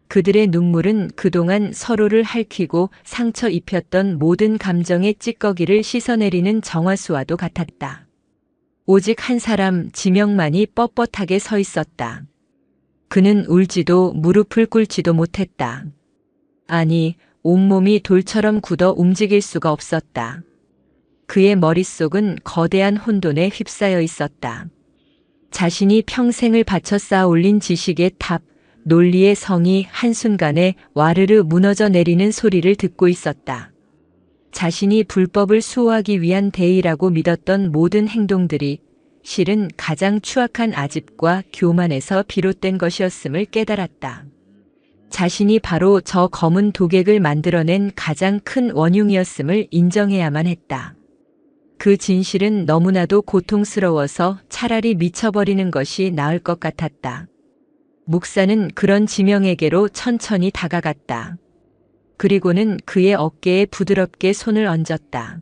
그들의 눈물은 그동안 서로를 핥히고 상처 입혔던 모든 감정의 찌꺼기를 씻어내리는 정화수와도 같았다. 오직 한 사람 지명만이 뻣뻣하게 서 있었다. 그는 울지도 무릎을 꿇지도 못했다. 아니, 온몸이 돌처럼 굳어 움직일 수가 없었다. 그의 머릿속은 거대한 혼돈에 휩싸여 있었다. 자신이 평생을 바쳐 쌓아 올린 지식의 탑, 논리의 성이 한순간에 와르르 무너져 내리는 소리를 듣고 있었다. 자신이 불법을 수호하기 위한 대의라고 믿었던 모든 행동들이 실은 가장 추악한 아집과 교만에서 비롯된 것이었음을 깨달았다. 자신이 바로 저 검은 도객을 만들어낸 가장 큰 원흉이었음을 인정해야만 했다. 그 진실은 너무나도 고통스러워서 차라리 미쳐버리는 것이 나을 것 같았다. 묵사는 그런 지명에게로 천천히 다가갔다. 그리고는 그의 어깨에 부드럽게 손을 얹었다.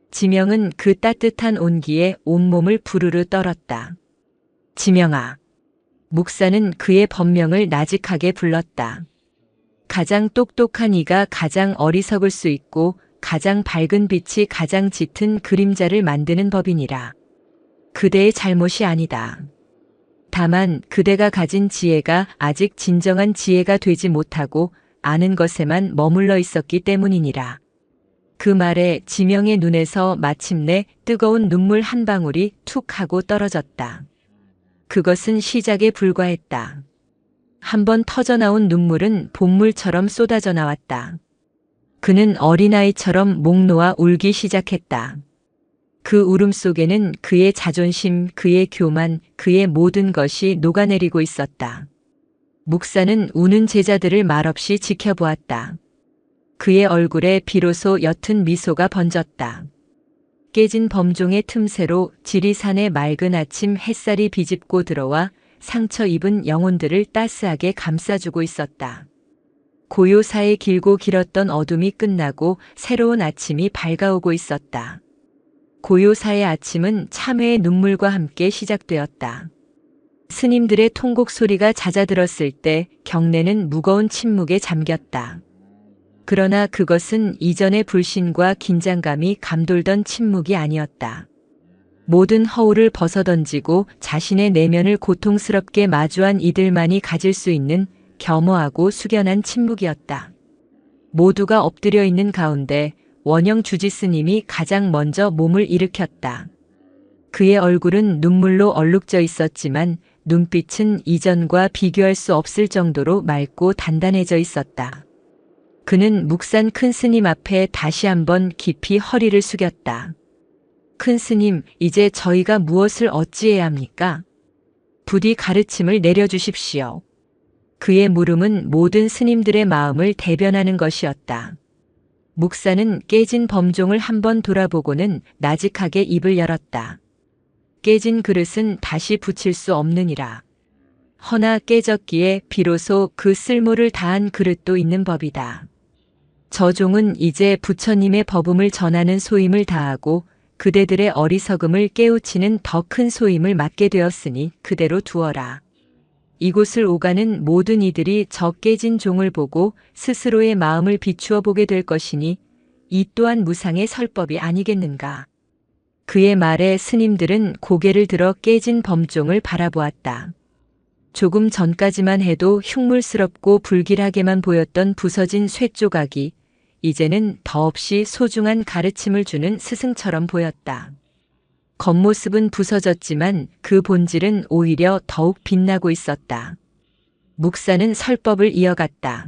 지명은 그 따뜻한 온기에 온몸을 부르르 떨었다. 지명아. 묵사는 그의 법명을 나직하게 불렀다. 가장 똑똑한 이가 가장 어리석을 수 있고 가장 밝은 빛이 가장 짙은 그림자를 만드는 법이니라. 그대의 잘못이 아니다. 다만 그대가 가진 지혜가 아직 진정한 지혜가 되지 못하고 아는 것에만 머물러 있었기 때문이니라. 그 말에 지명의 눈에서 마침내 뜨거운 눈물 한 방울이 툭 하고 떨어졌다. 그것은 시작에 불과했다. 한번 터져나온 눈물은 봇물처럼 쏟아져 나왔다. 그는 어린아이처럼 목 놓아 울기 시작했다. 그 울음 속에는 그의 자존심, 그의 교만, 그의 모든 것이 녹아내리고 있었다. 묵사는 우는 제자들을 말없이 지켜보았다. 그의 얼굴에 비로소 옅은 미소가 번졌다. 깨진 범종의 틈새로 지리산의 맑은 아침 햇살이 비집고 들어와 상처 입은 영혼들을 따스하게 감싸주고 있었다. 고요사의 길고 길었던 어둠이 끝나고 새로운 아침이 밝아오고 있었다. 고요사의 아침은 참회의 눈물과 함께 시작되었다. 스님들의 통곡 소리가 잦아들었을 때 경내는 무거운 침묵에 잠겼다. 그러나 그것은 이전의 불신과 긴장감이 감돌던 침묵이 아니었다. 모든 허울을 벗어던지고 자신의 내면을 고통스럽게 마주한 이들만이 가질 수 있는 겸허하고 숙연한 침묵이었다. 모두가 엎드려 있는 가운데 원영 주지스님이 가장 먼저 몸을 일으켰다. 그의 얼굴은 눈물로 얼룩져 있었지만 눈빛은 이전과 비교할 수 없을 정도로 맑고 단단해져 있었다. 그는 묵산 큰 스님 앞에 다시 한번 깊이 허리를 숙였다. 큰 스님, 이제 저희가 무엇을 어찌해야 합니까? 부디 가르침을 내려주십시오. 그의 물음은 모든 스님들의 마음을 대변하는 것이었다. 묵사는 깨진 범종을 한번 돌아보고는 나직하게 입을 열었다. 깨진 그릇은 다시 붙일 수 없느니라. 허나 깨졌기에 비로소 그 쓸모를 다한 그릇도 있는 법이다. 저 종은 이제 부처님의 법음을 전하는 소임을 다하고 그대들의 어리석음을 깨우치는 더 큰 소임을 맡게 되었으니 그대로 두어라. 이곳을 오가는 모든 이들이 저 깨진 종을 보고 스스로의 마음을 비추어 보게 될 것이니 이 또한 무상의 설법이 아니겠는가. 그의 말에 스님들은 고개를 들어 깨진 범종을 바라보았다. 조금 전까지만 해도 흉물스럽고 불길하게만 보였던 부서진 쇠조각이 이제는 더없이 소중한 가르침을 주는 스승처럼 보였다. 겉모습은 부서졌지만 그 본질은 오히려 더욱 빛나고 있었다. 묵사는 설법을 이어갔다.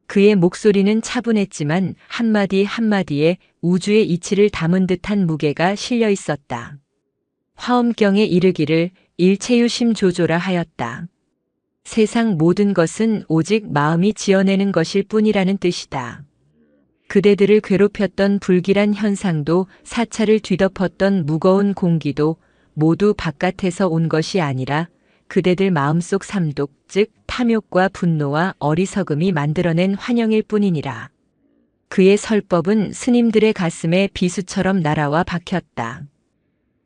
그의 목소리는 차분했지만 한마디 한마디에 우주의 이치를 담은 듯한 무게가 실려 있었다. 화엄경에 이르기를 일체유심 조조라 하였다. 세상 모든 것은 오직 마음이 지어내는 것일 뿐이라는 뜻이다. 그대들을 괴롭혔던 불길한 현상도 사찰을 뒤덮었던 무거운 공기도 모두 바깥에서 온 것이 아니라 그대들 마음속 삼독, 즉 탐욕과 분노와 어리석음이 만들어낸 환영일 뿐이니라. 그의 설법은 스님들의 가슴에 비수처럼 날아와 박혔다.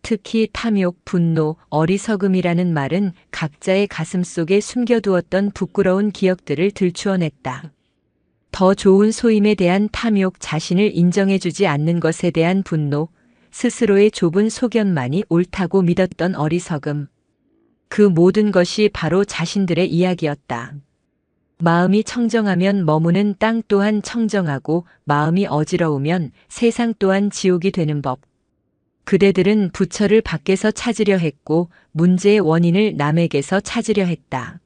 특히 탐욕, 분노, 어리석음이라는 말은 각자의 가슴 속에 숨겨두었던 부끄러운 기억들을 들추어냈다. 더 좋은 소임에 대한 탐욕, 자신을 인정해주지 않는 것에 대한 분노, 스스로의 좁은 소견만이 옳다고 믿었던 어리석음. 그 모든 것이 바로 자신들의 이야기였다. 마음이 청정하면 머무는 땅 또한 청정하고 마음이 어지러우면 세상 또한 지옥이 되는 법. 그대들은 부처를 밖에서 찾으려 했고 문제의 원인을 남에게서 찾으려 했다.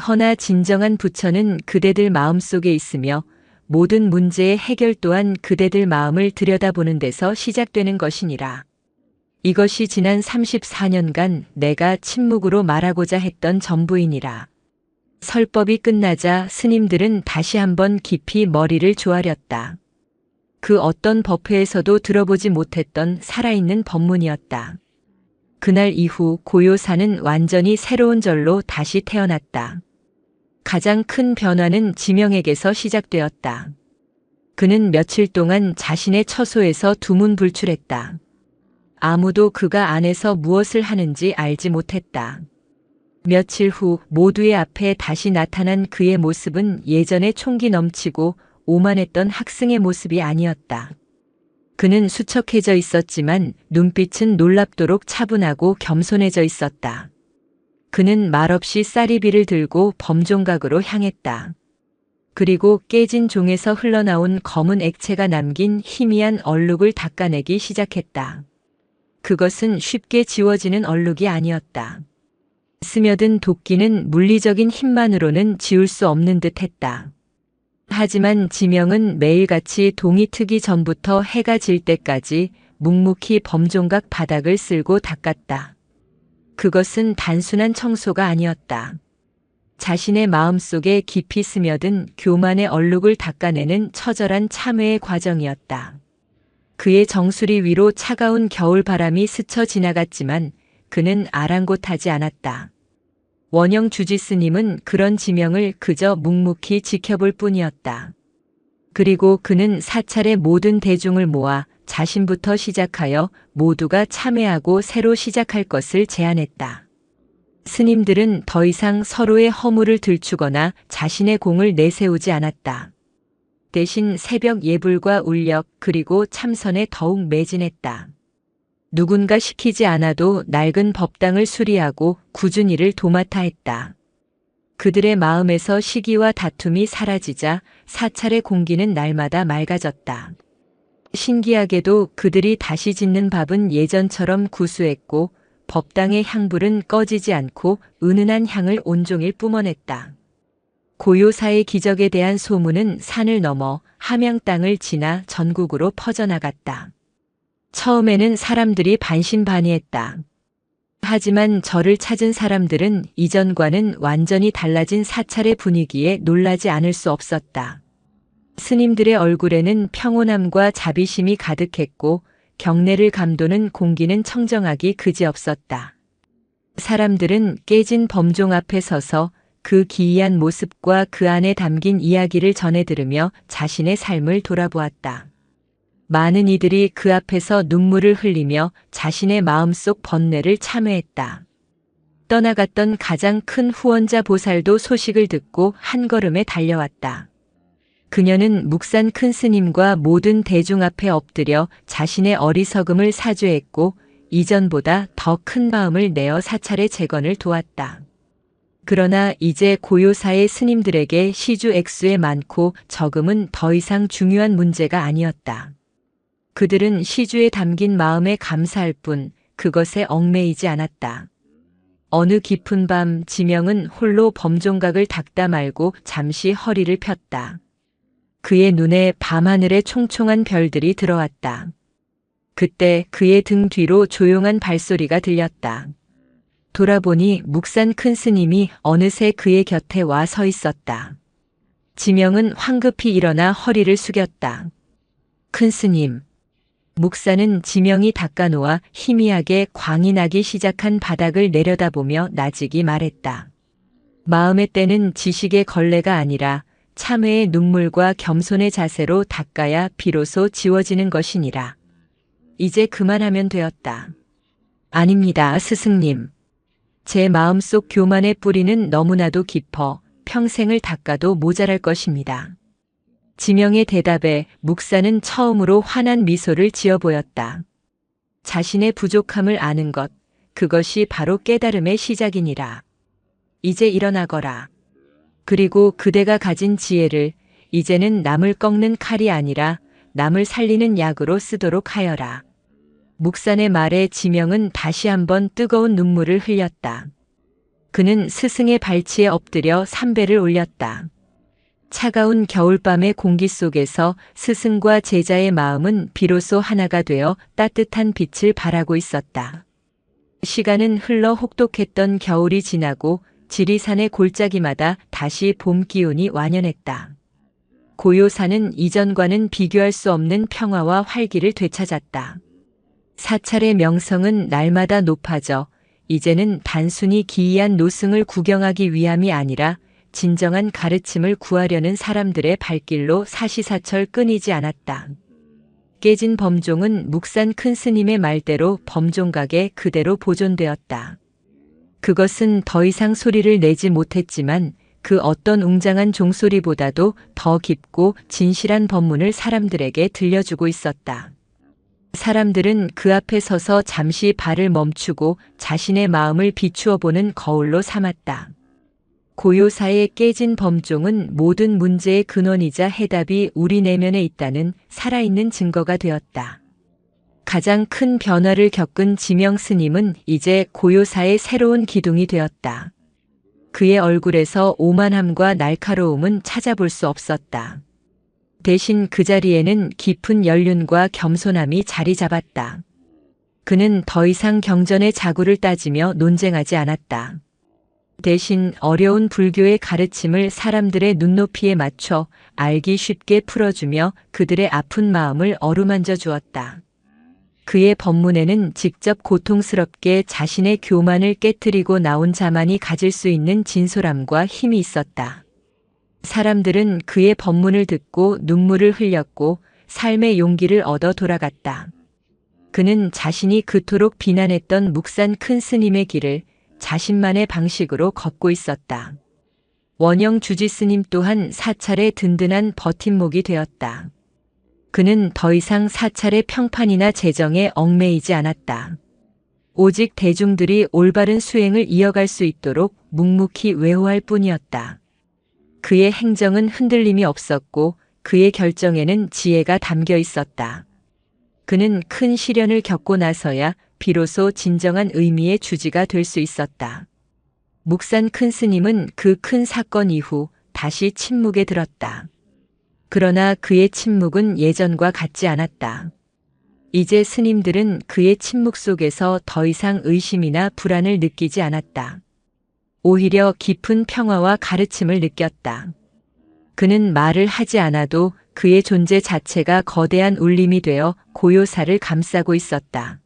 허나 진정한 부처는 그대들 마음속에 있으며 모든 문제의 해결 또한 그대들 마음을 들여다보는 데서 시작되는 것이니라. 이것이 지난 34년간 내가 침묵으로 말하고자 했던 전부이니라. 설법이 끝나자 스님들은 다시 한번 깊이 머리를 조아렸다. 그 어떤 법회에서도 들어보지 못했던 살아있는 법문이었다. 그날 이후 고요사는 완전히 새로운 절로 다시 태어났다. 가장 큰 변화는 지명에게서 시작되었다. 그는 며칠 동안 자신의 처소에서 두문불출했다. 아무도 그가 안에서 무엇을 하는지 알지 못했다. 며칠 후 모두의 앞에 다시 나타난 그의 모습은 예전에 총기 넘치고 오만했던 학생의 모습이 아니었다. 그는 수척해져 있었지만 눈빛은 놀랍도록 차분하고 겸손해져 있었다. 그는 말없이 쌀이비를 들고 범종각으로 향했다. 그리고 깨진 종에서 흘러나온 검은 액체가 남긴 희미한 얼룩을 닦아내기 시작했다. 그것은 쉽게 지워지는 얼룩이 아니었다. 스며든 도끼는 물리적인 힘만으로는 지울 수 없는 듯 했다. 하지만 지명은 매일같이 동이 트기 전부터 해가 질 때까지 묵묵히 범종각 바닥을 쓸고 닦았다. 그것은 단순한 청소가 아니었다. 자신의 마음속에 깊이 스며든 교만의 얼룩을 닦아내는 처절한 참회의 과정이었다. 그의 정수리 위로 차가운 겨울바람이 스쳐 지나갔지만 그는 아랑곳하지 않았다. 원영 주지스님은 그런 지명을 그저 묵묵히 지켜볼 뿐이었다. 그리고 그는 사찰의 모든 대중을 모아 자신부터 시작하여 모두가 참회하고 새로 시작할 것을 제안했다. 스님들은 더 이상 서로의 허물을 들추거나 자신의 공을 내세우지 않았다. 대신 새벽 예불과 울력 그리고 참선에 더욱 매진했다. 누군가 시키지 않아도 낡은 법당을 수리하고 굳은 일을 도맡아 했다. 그들의 마음에서 시기와 다툼이 사라지자 사찰의 공기는 날마다 맑아졌다. 신기하게도 그들이 다시 짓는 밥은 예전처럼 구수했고 법당의 향불은 꺼지지 않고 은은한 향을 온종일 뿜어냈다. 고요사의 기적에 대한 소문은 산을 넘어 함양 땅을 지나 전국으로 퍼져나갔다. 처음에는 사람들이 반신반의했다. 하지만 저를 찾은 사람들은 이전과는 완전히 달라진 사찰의 분위기에 놀라지 않을 수 없었다. 스님들의 얼굴에는 평온함과 자비심이 가득했고 경내를 감도는 공기는 청정하기 그지없었다. 사람들은 깨진 범종 앞에 서서 그 기이한 모습과 그 안에 담긴 이야기를 전해 들으며 자신의 삶을 돌아보았다. 많은 이들이 그 앞에서 눈물을 흘리며 자신의 마음속 번뇌를 참회했다. 떠나갔던 가장 큰 후원자 보살도 소식을 듣고 한 걸음에 달려왔다. 그녀는 묵산 큰 스님과 모든 대중 앞에 엎드려 자신의 어리석음을 사죄했고 이전보다 더 큰 마음을 내어 사찰의 재건을 도왔다. 그러나 이제 고요사의 스님들에게 시주 액수의 많고 적음은 더 이상 중요한 문제가 아니었다. 그들은 시주에 담긴 마음에 감사할 뿐 그것에 얽매이지 않았다. 어느 깊은 밤 지명은 홀로 범종각을 닦다 말고 잠시 허리를 폈다. 그의 눈에 밤하늘의 총총한 별들이 들어왔다. 그때 그의 등 뒤로 조용한 발소리가 들렸다. 돌아보니 묵산 큰 스님이 어느새 그의 곁에 와 서 있었다. 지명은 황급히 일어나 허리를 숙였다. 큰 스님. 묵산은 지명이 닦아놓아 희미하게 광이 나기 시작한 바닥을 내려다보며 나직이 말했다. 마음의 때는 지식의 걸레가 아니라 참회의 눈물과 겸손의 자세로 닦아야 비로소 지워지는 것이니라. 이제 그만하면 되었다. 아닙니다, 스승님. 제 마음속 교만의 뿌리는 너무나도 깊어 평생을 닦아도 모자랄 것입니다. 지명의 대답에 묵산은 처음으로 환한 미소를 지어 보였다. 자신의 부족함을 아는 것, 그것이 바로 깨달음의 시작이니라. 이제 일어나거라. 그리고 그대가 가진 지혜를 이제는 남을 꺾는 칼이 아니라 남을 살리는 약으로 쓰도록 하여라. 묵산의 말에 지명은 다시 한번 뜨거운 눈물을 흘렸다. 그는 스승의 발치에 엎드려 삼배를 올렸다. 차가운 겨울밤의 공기 속에서 스승과 제자의 마음은 비로소 하나가 되어 따뜻한 빛을 발하고 있었다. 시간은 흘러 혹독했던 겨울이 지나고 지리산의 골짜기마다 다시 봄 기운이 완연했다. 고요산은 이전과는 비교할 수 없는 평화와 활기를 되찾았다. 사찰의 명성은 날마다 높아져 이제는 단순히 기이한 노승을 구경하기 위함이 아니라 진정한 가르침을 구하려는 사람들의 발길로 사시사철 끊이지 않았다. 깨진 범종은 묵산 큰 스님의 말대로 범종각에 그대로 보존되었다. 그것은 더 이상 소리를 내지 못했지만 그 어떤 웅장한 종소리보다도 더 깊고 진실한 법문을 사람들에게 들려주고 있었다. 사람들은 그 앞에 서서 잠시 발을 멈추고 자신의 마음을 비추어 보는 거울로 삼았다. 고요사의 깨진 범종은 모든 문제의 근원이자 해답이 우리 내면에 있다는 살아있는 증거가 되었다. 가장 큰 변화를 겪은 지명 스님은 이제 고요사의 새로운 기둥이 되었다. 그의 얼굴에서 오만함과 날카로움은 찾아볼 수 없었다. 대신 그 자리에는 깊은 연륜과 겸손함이 자리 잡았다. 그는 더 이상 경전의 자구를 따지며 논쟁하지 않았다. 대신 어려운 불교의 가르침을 사람들의 눈높이에 맞춰 알기 쉽게 풀어주며 그들의 아픈 마음을 어루만져 주었다. 그의 법문에는 직접 고통스럽게 자신의 교만을 깨트리고 나온 자만이 가질 수 있는 진솔함과 힘이 있었다. 사람들은 그의 법문을 듣고 눈물을 흘렸고 삶의 용기를 얻어 돌아갔다. 그는 자신이 그토록 비난했던 묵산 큰 스님의 길을 자신만의 방식으로 걷고 있었다. 원영 주지 스님 또한 사찰의 든든한 버팀목이 되었다. 그는 더 이상 사찰의 평판이나 재정에 얽매이지 않았다. 오직 대중들이 올바른 수행을 이어갈 수 있도록 묵묵히 외호할 뿐이었다. 그의 행정은 흔들림이 없었고 그의 결정에는 지혜가 담겨 있었다. 그는 큰 시련을 겪고 나서야 비로소 진정한 의미의 주지가 될 수 있었다. 묵산 큰 스님은 그 큰 사건 이후 다시 침묵에 들었다. 그러나 그의 침묵은 예전과 같지 않았다. 이제 스님들은 그의 침묵 속에서 더 이상 의심이나 불안을 느끼지 않았다. 오히려 깊은 평화와 가르침을 느꼈다. 그는 말을 하지 않아도 그의 존재 자체가 거대한 울림이 되어 고요사를 감싸고 있었다.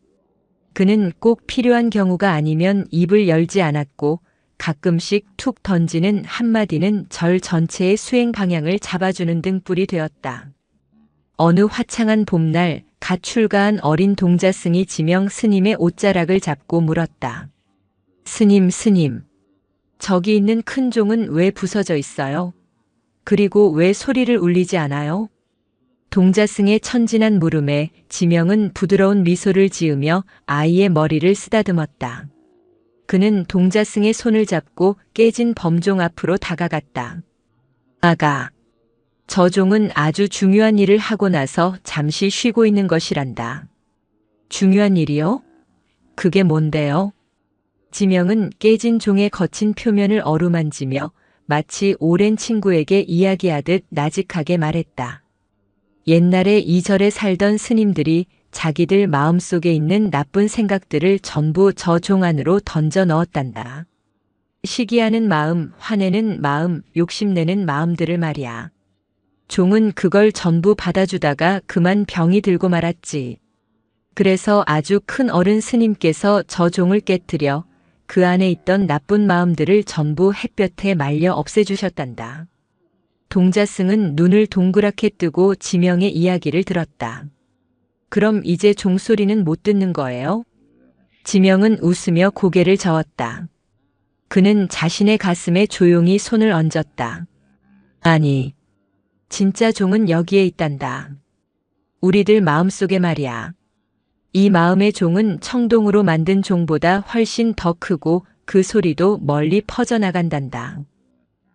그는 꼭 필요한 경우가 아니면 입을 열지 않았고 가끔씩 툭 던지는 한마디는 절 전체의 수행 방향을 잡아주는 등불이 되었다. 어느 화창한 봄날 갓 출가한 어린 동자승이 지명 스님의 옷자락을 잡고 물었다. 스님, 저기 있는 큰 종은 왜 부서져 있어요? 그리고 왜 소리를 울리지 않아요? 동자승의 천진한 물음에 지명은 부드러운 미소를 지으며 아이의 머리를 쓰다듬었다. 그는 동자승의 손을 잡고 깨진 범종 앞으로 다가갔다. 아가, 저 종은 아주 중요한 일을 하고 나서 잠시 쉬고 있는 것이란다. 중요한 일이요? 그게 뭔데요? 지명은 깨진 종의 거친 표면을 어루만지며 마치 오랜 친구에게 이야기하듯 나직하게 말했다. 옛날에 이 절에 살던 스님들이 자기들 마음속에 있는 나쁜 생각들을 전부 저 종 안으로 던져 넣었단다. 시기하는 마음, 화내는 마음, 욕심내는 마음들을 말이야. 종은 그걸 전부 받아주다가 그만 병이 들고 말았지. 그래서 아주 큰 어른 스님께서 저 종을 깨뜨려 그 안에 있던 나쁜 마음들을 전부 햇볕에 말려 없애주셨단다. 동자승은 눈을 동그랗게 뜨고 지명의 이야기를 들었다. 그럼 이제 종소리는 못 듣는 거예요? 지명은 웃으며 고개를 저었다. 그는 자신의 가슴에 조용히 손을 얹었다. 아니, 진짜 종은 여기에 있단다. 우리들 마음속에 말이야. 이 마음의 종은 청동으로 만든 종보다 훨씬 더 크고 그 소리도 멀리 퍼져나간단다.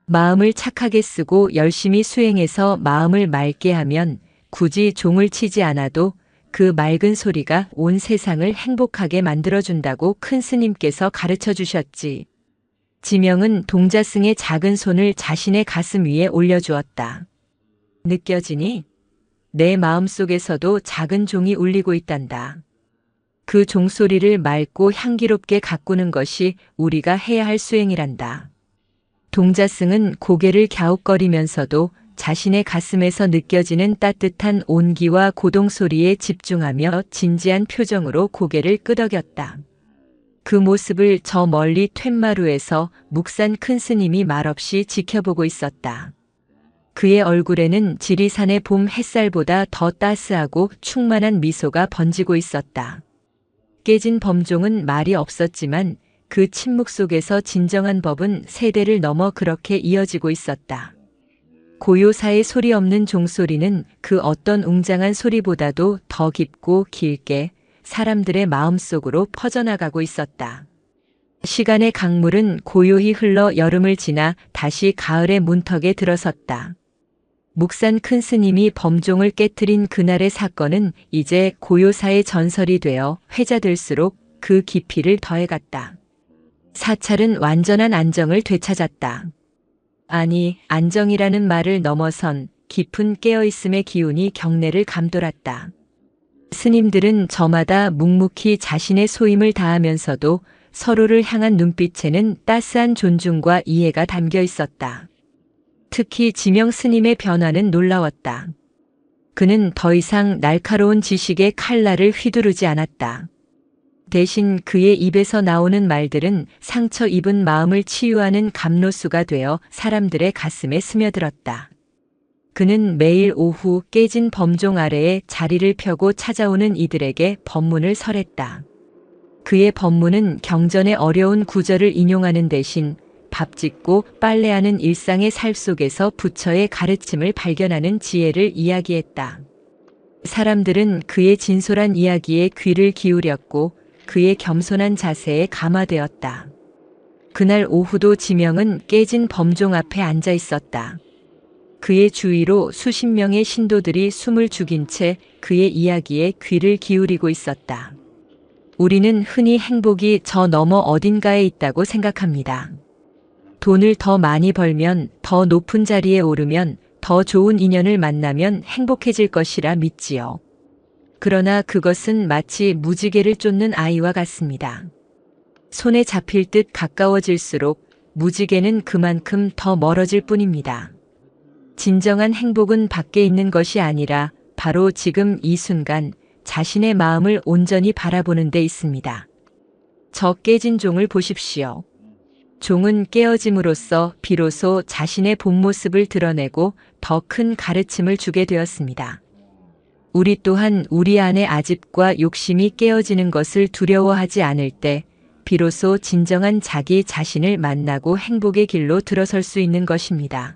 마음을 착하게 쓰고 열심히 수행해서 마음을 맑게 하면 굳이 종을 치지 않아도 그 맑은 소리가 온 세상을 행복하게 만들어준다고 큰 스님께서 가르쳐 주셨지. 지명은 동자승의 작은 손을 자신의 가슴 위에 올려주었다. 느껴지니? 내 마음속에서도 작은 종이 울리고 있단다. 그 종소리를 맑고 향기롭게 가꾸는 것이 우리가 해야 할 수행이란다. 동자승은 고개를 갸웃거리면서도 자신의 가슴에서 느껴지는 따뜻한 온기와 고동 소리에 집중하며 진지한 표정으로 고개를 끄덕였다. 그 모습을 저 멀리 툇마루에서 묵산 큰 스님이 말없이 지켜보고 있었다. 그의 얼굴에는 지리산의 봄 햇살보다 더 따스하고 충만한 미소가 번지고 있었다. 깨진 범종은 말이 없었지만 그 침묵 속에서 진정한 법은 세대를 넘어 그렇게 이어지고 있었다. 고요사의 소리 없는 종소리는 그 어떤 웅장한 소리보다도 더 깊고 길게 사람들의 마음속으로 퍼져나가고 있었다. 시간의 강물은 고요히 흘러 여름을 지나 다시 가을의 문턱에 들어섰다. 묵산 큰 스님이 범종을 깨트린 그날의 사건은 이제 고요사의 전설이 되어 회자될수록 그 깊이를 더해갔다. 사찰은 완전한 안정을 되찾았다. 아니, 안정이라는 말을 넘어선 깊은 깨어있음의 기운이 경내를 감돌았다. 스님들은 저마다 묵묵히 자신의 소임을 다하면서도 서로를 향한 눈빛에는 따스한 존중과 이해가 담겨 있었다. 특히 지명 스님의 변화는 놀라웠다. 그는 더 이상 날카로운 지식의 칼날을 휘두르지 않았다. 대신 그의 입에서 나오는 말들은 상처 입은 마음을 치유하는 감로수가 되어 사람들의 가슴에 스며들었다. 그는 매일 오후 깨진 범종 아래에 자리를 펴고 찾아오는 이들에게 법문을 설했다. 그의 법문은 경전의 어려운 구절을 인용하는 대신 밥 짓고 빨래하는 일상의 살 속에서 부처의 가르침을 발견하는 지혜를 이야기했다. 사람들은 그의 진솔한 이야기에 귀를 기울였고 그의 겸손한 자세에 감화되었다. 그날 오후도 지명은 깨진 범종 앞에 앉아 있었다. 그의 주위로 수십 명의 신도들이 숨을 죽인 채 그의 이야기에 귀를 기울이고 있었다. 우리는 흔히 행복이 저 너머 어딘가에 있다고 생각합니다. 돈을 더 많이 벌면, 더 높은 자리에 오르면, 더 좋은 인연을 만나면 행복해질 것이라 믿지요. 그러나 그것은 마치 무지개를 쫓는 아이와 같습니다. 손에 잡힐 듯 가까워질수록 무지개는 그만큼 더 멀어질 뿐입니다. 진정한 행복은 밖에 있는 것이 아니라 바로 지금 이 순간 자신의 마음을 온전히 바라보는 데 있습니다. 저 깨진 종을 보십시오. 종은 깨어짐으로써 비로소 자신의 본 모습을 드러내고 더 큰 가르침을 주게 되었습니다. 우리 또한 우리 안의 아집과 욕심이 깨어지는 것을 두려워하지 않을 때 비로소 진정한 자기 자신을 만나고 행복의 길로 들어설 수 있는 것입니다.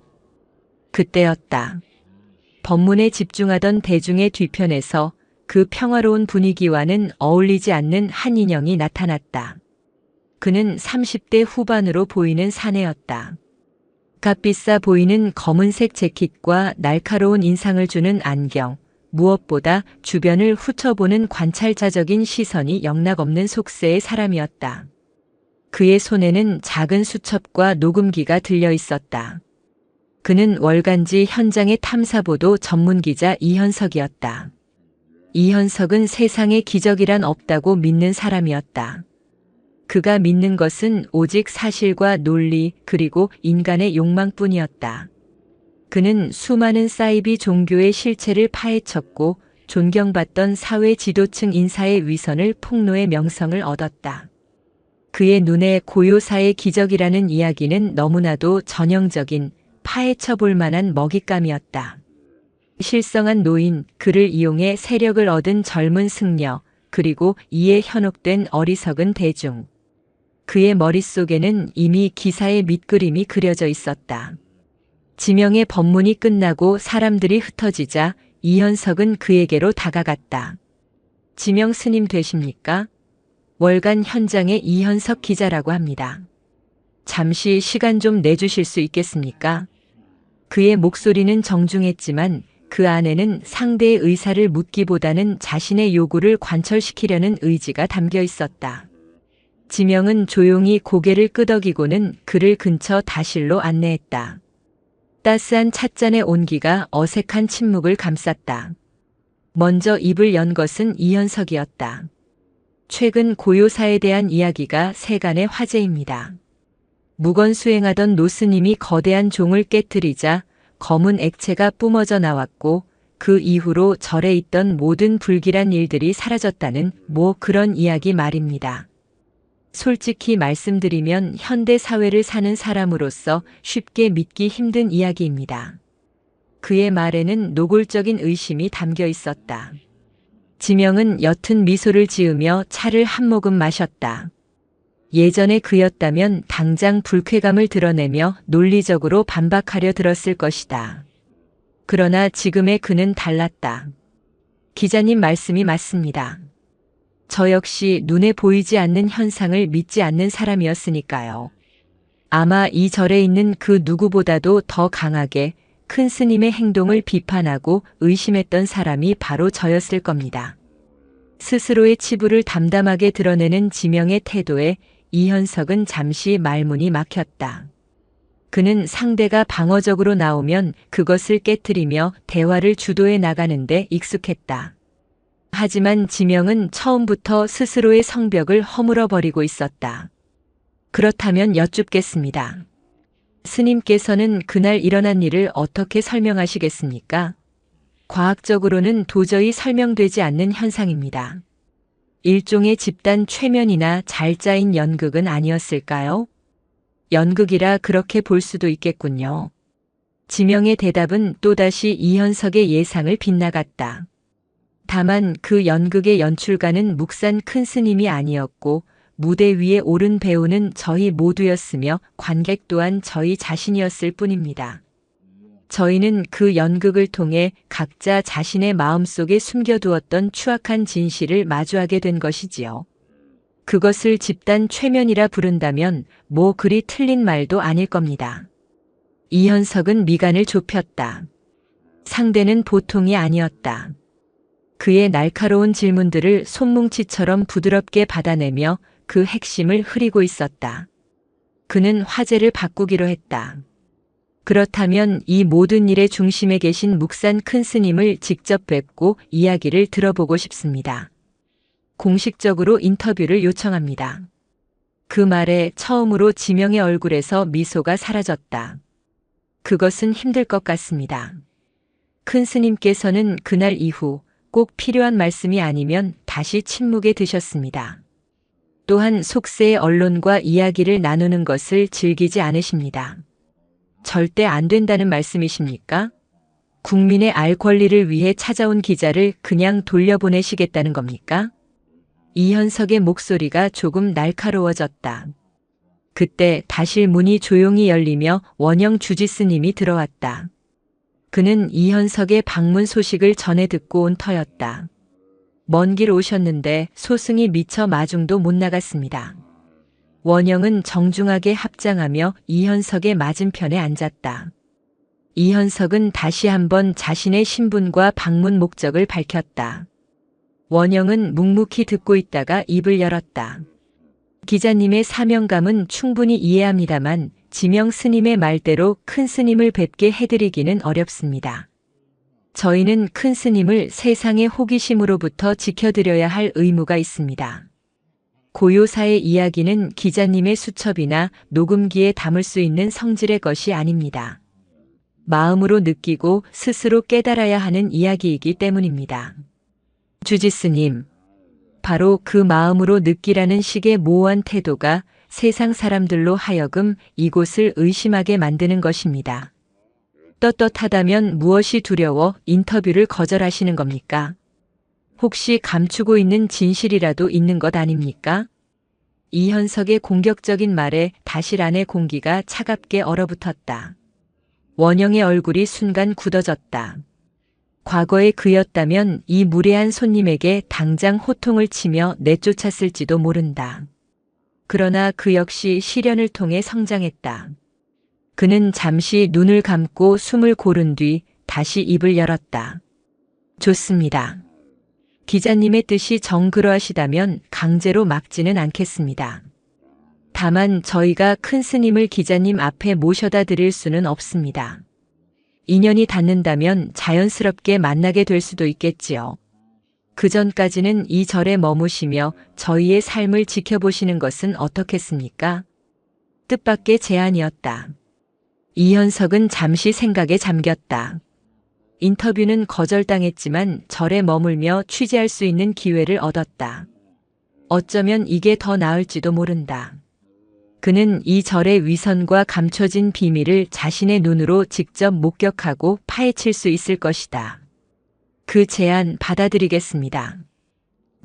그때였다. 법문에 집중하던 대중의 뒤편에서 그 평화로운 분위기와는 어울리지 않는 한 인형이 나타났다. 그는 30대 후반으로 보이는 사내였다. 값비싸 보이는 검은색 재킷과 날카로운 인상을 주는 안경, 무엇보다 주변을 훑어보는 관찰자적인 시선이 영락없는 속세의 사람이었다. 그의 손에는 작은 수첩과 녹음기가 들려 있었다. 그는 월간지 현장의 탐사보도 전문기자 이현석이었다. 이현석은 세상에 기적이란 없다고 믿는 사람이었다. 그가 믿는 것은 오직 사실과 논리 그리고 인간의 욕망뿐이었다. 그는 수많은 사이비 종교의 실체를 파헤쳤고 존경받던 사회 지도층 인사의 위선을 폭로의 명성을 얻었다. 그의 눈에 고요사의 기적이라는 이야기는 너무나도 전형적인 파헤쳐 볼 만한 먹잇감이었다. 실성한 노인, 그를 이용해 세력을 얻은 젊은 승려, 그리고 이에 현혹된 어리석은 대중. 그의 머릿속에는 이미 기사의 밑그림이 그려져 있었다. 지명의 법문이 끝나고 사람들이 흩어지자 이현석은 그에게로 다가갔다. 지명 스님 되십니까? 월간 현장의 이현석 기자라고 합니다. 잠시 시간 좀 내주실 수 있겠습니까? 그의 목소리는 정중했지만 그 안에는 상대의 의사를 묻기보다는 자신의 요구를 관철시키려는 의지가 담겨 있었다. 지명은 조용히 고개를 끄덕이고는 그를 근처 다실로 안내했다. 따스한 찻잔의 온기가 어색한 침묵을 감쌌다. 먼저 입을 연 것은 이현석이었다. 최근 고요사에 대한 이야기가 세간의 화제입니다. 묵언수행하던 노스님이 거대한 종을 깨뜨리자 검은 액체가 뿜어져 나왔고 그 이후로 절에 있던 모든 불길한 일들이 사라졌다는 그런 이야기 말입니다. 솔직히 말씀드리면 현대 사회를 사는 사람으로서 쉽게 믿기 힘든 이야기입니다. 그의 말에는 노골적인 의심이 담겨 있었다. 지명은 옅은 미소를 지으며 차를 한 모금 마셨다. 예전에 그였다면 당장 불쾌감을 드러내며 논리적으로 반박하려 들었을 것이다. 그러나 지금의 그는 달랐다. 기자님 말씀이 맞습니다. 저 역시 눈에 보이지 않는 현상을 믿지 않는 사람이었으니까요. 아마 이 절에 있는 그 누구보다도 더 강하게 큰 스님의 행동을 비판하고 의심했던 사람이 바로 저였을 겁니다. 스스로의 치부를 담담하게 드러내는 지명의 태도에 이현석은 잠시 말문이 막혔다. 그는 상대가 방어적으로 나오면 그것을 깨트리며 대화를 주도해 나가는데 익숙했다. 하지만 지명은 처음부터 스스로의 성벽을 허물어버리고 있었다. 그렇다면 여쭙겠습니다. 스님께서는 그날 일어난 일을 어떻게 설명하시겠습니까? 과학적으로는 도저히 설명되지 않는 현상입니다. 일종의 집단 최면이나 잘 짜인 연극은 아니었을까요? 연극이라 그렇게 볼 수도 있겠군요. 지명의 대답은 또다시 이현석의 예상을 빗나갔다. 다만 그 연극의 연출가는 묵산 큰 스님이 아니었고 무대 위에 오른 배우는 저희 모두였으며 관객 또한 저희 자신이었을 뿐입니다. 저희는 그 연극을 통해 각자 자신의 마음속에 숨겨두었던 추악한 진실을 마주하게 된 것이지요. 그것을 집단 최면이라 부른다면 그리 틀린 말도 아닐 겁니다. 이현석은 미간을 좁혔다. 상대는 보통이 아니었다. 그의 날카로운 질문들을 손뭉치처럼 부드럽게 받아내며 그 핵심을 흐리고 있었다. 그는 화제를 바꾸기로 했다. 그렇다면 이 모든 일의 중심에 계신 묵산 큰 스님을 직접 뵙고 이야기를 들어보고 싶습니다. 공식적으로 인터뷰를 요청합니다. 그 말에 처음으로 지명의 얼굴에서 미소가 사라졌다. 그것은 힘들 것 같습니다. 큰 스님께서는 그날 이후 꼭 필요한 말씀이 아니면 다시 침묵에 드셨습니다. 또한 속세의 언론과 이야기를 나누는 것을 즐기지 않으십니다. 절대 안 된다는 말씀이십니까? 국민의 알 권리를 위해 찾아온 기자를 그냥 돌려보내시겠다는 겁니까? 이현석의 목소리가 조금 날카로워졌다. 그때 다실 문이 조용히 열리며 원영 주지스님이 들어왔다. 그는 이현석의 방문 소식을 전해 듣고 온 터였다. 먼 길 오셨는데 소승이 미처 마중도 못 나갔습니다. 원영은 정중하게 합장하며 이현석의 맞은편에 앉았다. 이현석은 다시 한번 자신의 신분과 방문 목적을 밝혔다. 원영은 묵묵히 듣고 있다가 입을 열었다. 기자님의 사명감은 충분히 이해합니다만 지명 스님의 말대로 큰 스님을 뵙게 해드리기는 어렵습니다. 저희는 큰 스님을 세상의 호기심으로부터 지켜드려야 할 의무가 있습니다. 고요사의 이야기는 기자님의 수첩이나 녹음기에 담을 수 있는 성질의 것이 아닙니다. 마음으로 느끼고 스스로 깨달아야 하는 이야기이기 때문입니다. 주지스님, 바로 그 마음으로 느끼라는 식의 모호한 태도가 세상 사람들로 하여금 이곳을 의심하게 만드는 것입니다. 떳떳하다면 무엇이 두려워 인터뷰를 거절하시는 겁니까? 혹시 감추고 있는 진실이라도 있는 것 아닙니까? 이현석의 공격적인 말에 다실 안의 공기가 차갑게 얼어붙었다. 원영의 얼굴이 순간 굳어졌다. 과거의 그였다면 이 무례한 손님에게 당장 호통을 치며 내쫓았을지도 모른다. 그러나 그 역시 시련을 통해 성장했다. 그는 잠시 눈을 감고 숨을 고른 뒤 다시 입을 열었다. 좋습니다. 기자님의 뜻이 정 그러하시다면 강제로 막지는 않겠습니다. 다만 저희가 큰 스님을 기자님 앞에 모셔다 드릴 수는 없습니다. 인연이 닿는다면 자연스럽게 만나게 될 수도 있겠지요. 그 전까지는 이 절에 머무시며 저희의 삶을 지켜보시는 것은 어떻겠습니까? 뜻밖의 제안이었다. 이현석은 잠시 생각에 잠겼다. 인터뷰는 거절당했지만 절에 머물며 취재할 수 있는 기회를 얻었다. 어쩌면 이게 더 나을지도 모른다. 그는 이 절의 위선과 감춰진 비밀을 자신의 눈으로 직접 목격하고 파헤칠 수 있을 것이다. 그 제안 받아들이겠습니다.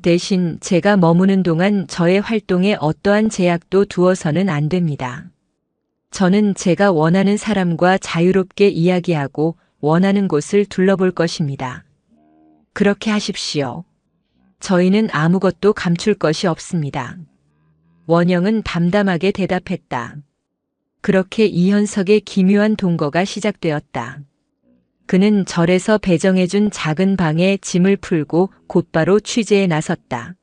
대신 제가 머무는 동안 저의 활동에 어떠한 제약도 두어서는 안 됩니다. 저는 제가 원하는 사람과 자유롭게 이야기하고 원하는 곳을 둘러볼 것입니다. 그렇게 하십시오. 저희는 아무것도 감출 것이 없습니다. 원영은 담담하게 대답했다. 그렇게 이현석의 기묘한 동거가 시작되었다. 그는 절에서 배정해준 작은 방에 짐을 풀고 곧바로 취재에 나섰다.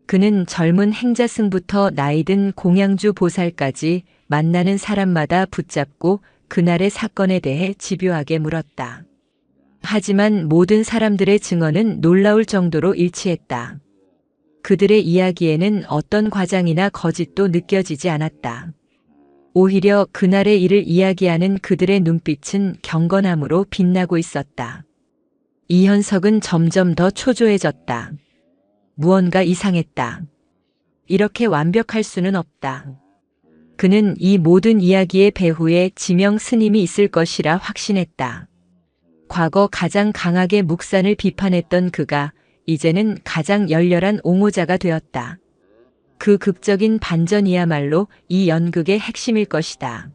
그는 젊은 행자승부터 나이든 공양주 보살까지 만나는 사람마다 붙잡고 그날의 사건에 대해 집요하게 물었다. 하지만 모든 사람들의 증언은 놀라울 정도로 일치했다. 그들의 이야기에는 어떤 과장이나 거짓도 느껴지지 않았다. 오히려 그날의 일을 이야기하는 그들의 눈빛은 경건함으로 빛나고 있었다. 이현석은 점점 더 초조해졌다. 무언가 이상했다. 이렇게 완벽할 수는 없다. 그는 이 모든 이야기의 배후에 지명 스님이 있을 것이라 확신했다. 과거 가장 강하게 묵산을 비판했던 그가 이제는 가장 열렬한 옹호자가 되었다. 그 극적인 반전이야말로 이 연극의 핵심일 것이다.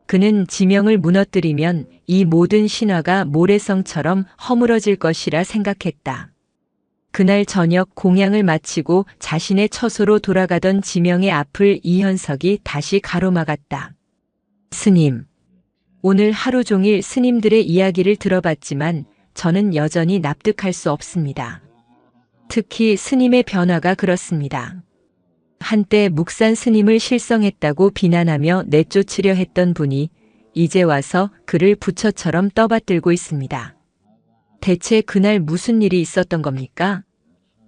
그는 지명을 무너뜨리면 이 모든 신화가 모래성처럼 허물어질 것이라 생각했다. 그날 저녁 공양을 마치고 자신의 처소로 돌아가던 지명의 앞을 이현석이 다시 가로막았다. 스님, 오늘 하루 종일 스님들의 이야기를 들어봤지만 저는 여전히 납득할 수 없습니다. 특히 스님의 변화가 그렇습니다. 한때 묵산 스님을 실성했다고 비난하며 내쫓으려 했던 분이 이제 와서 그를 부처처럼 떠받들고 있습니다. 대체 그날 무슨 일이 있었던 겁니까?